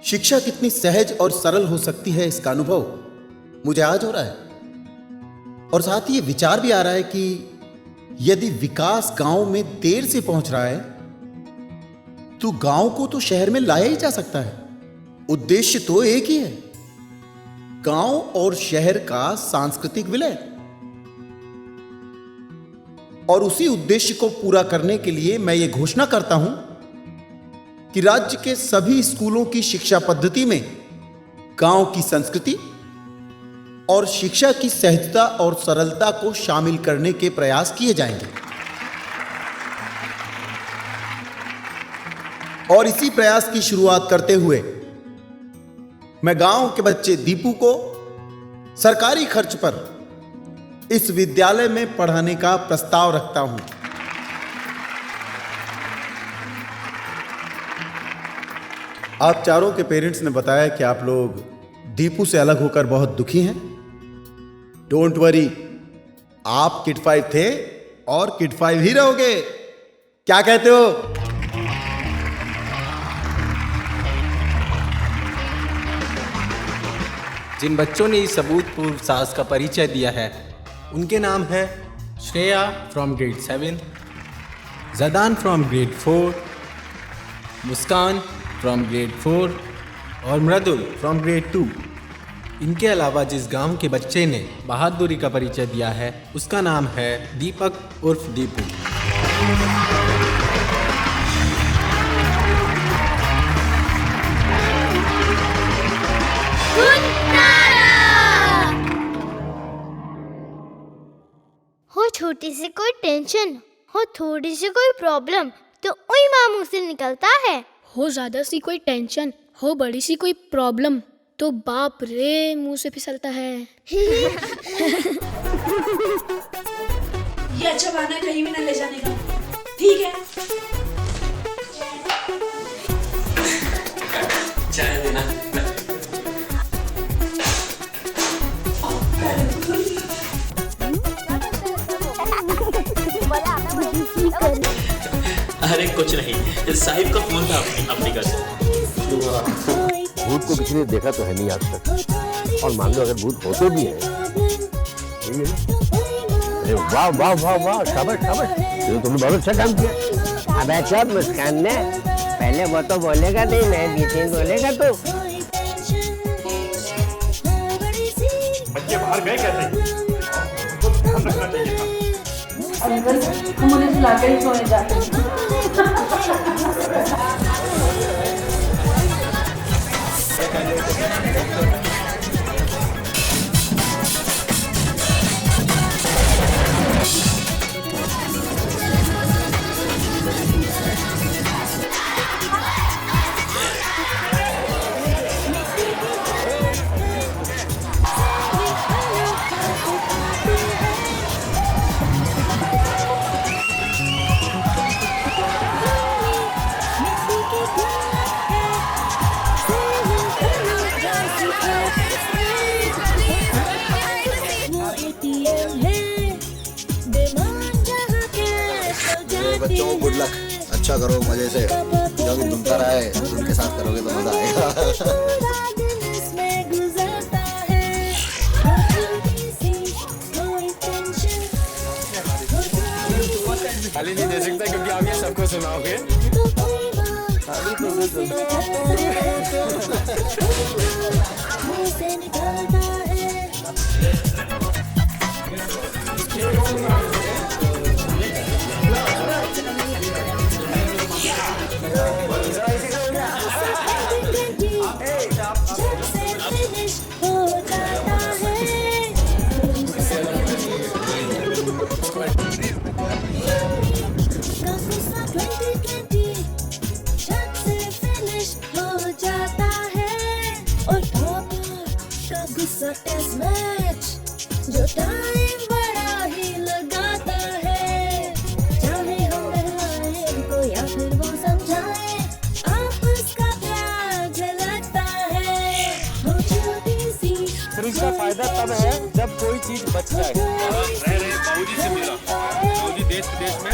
शिक्षा कितनी सहज और सरल हो सकती है, इसका अनुभव मुझे आज हो रहा है। और साथ ही ये विचार भी आ रहा है कि यदि विकास गांव में देर से पहुंच रहा है तो गांव को तो शहर में लाया ही जा सकता है। उद्देश्य तो एक ही है, गांव और शहर का सांस्कृतिक विलय। और उसी उद्देश्य को पूरा करने के लिए मैं ये घोषणा करता हूं कि राज्य के सभी स्कूलों की शिक्षा पद्धति में गांव की संस्कृति और शिक्षा की सहजता और सरलता को शामिल करने के प्रयास किए जाएंगे। और इसी प्रयास की शुरुआत करते हुए मैं गांव के बच्चे दीपू को सरकारी खर्च पर इस विद्यालय में पढ़ाने का प्रस्ताव रखता हूं। आप चारों के पेरेंट्स ने बताया कि आप लोग दीपू से अलग होकर बहुत दुखी हैं। डोंट वरी, आप किड 5 थे और किड 5 ही रहोगे। क्या कहते हो? जिन बच्चों ने इस अभूतपूर्व साहस का परिचय दिया है उनके नाम है Shreya from grade 7, Jadan from grade 4, Muskan from grade 4 और मृदुल फ्रॉम ग्रेड 2। इनके अलावा जिस गांव के बच्चे ने बहादुरी का परिचय दिया है उसका नाम है दीपक उर्फ दीपू। हो छोटी सी कोई टेंशन, हो थोड़ी सी कोई प्रॉब्लम तो उई माँ मुंह से निकलता है। हो ज्यादा सी कोई टेंशन, हो बड़ी सी कोई प्रॉब्लम तो बाप रे मुंह से फिसलता है। ये अच्छा बहाना है कहीं भी न ले जाने का। ठीक है, चाय देना। अरे कुछ नहीं, साहिब का फोन था अपनी घर से। भूत को किसी ने देखा तो है नहीं आज तक, और मान लो अगर भूत होते भी हैं, अरे वाह वाह वाह वाह, शाबाश शाबाश, तो तुमने बहुत अच्छा काम किया। अबे चुप मुस्कान ने, पहले वो तो बोलेगा नहीं, मैं बीच में बोलेगा तो। बच्चे बाहर गए कैसे? मुझे सुलाकर ही सोने जाते हैं। बच्चों गुड लक, अच्छा करो मजे से, जो भी धुनता रहा है धुन के साथ करोगे तो मजा आएगा। खाली नहीं दे सकता क्योंकि आप ये सबको सुनाओगे। टेस्ट मैच जो टाइम बड़ा ही लगाता है, चाहे हम बहलाएं इनको या फिर वो समझाएं, आपस का प्यार झलकता है, हो छोटी सी। फिर उसका फायदा तब है जब कोई चीज बच जाए। बाबूजी से मिला, बाबूजी देश विदेश में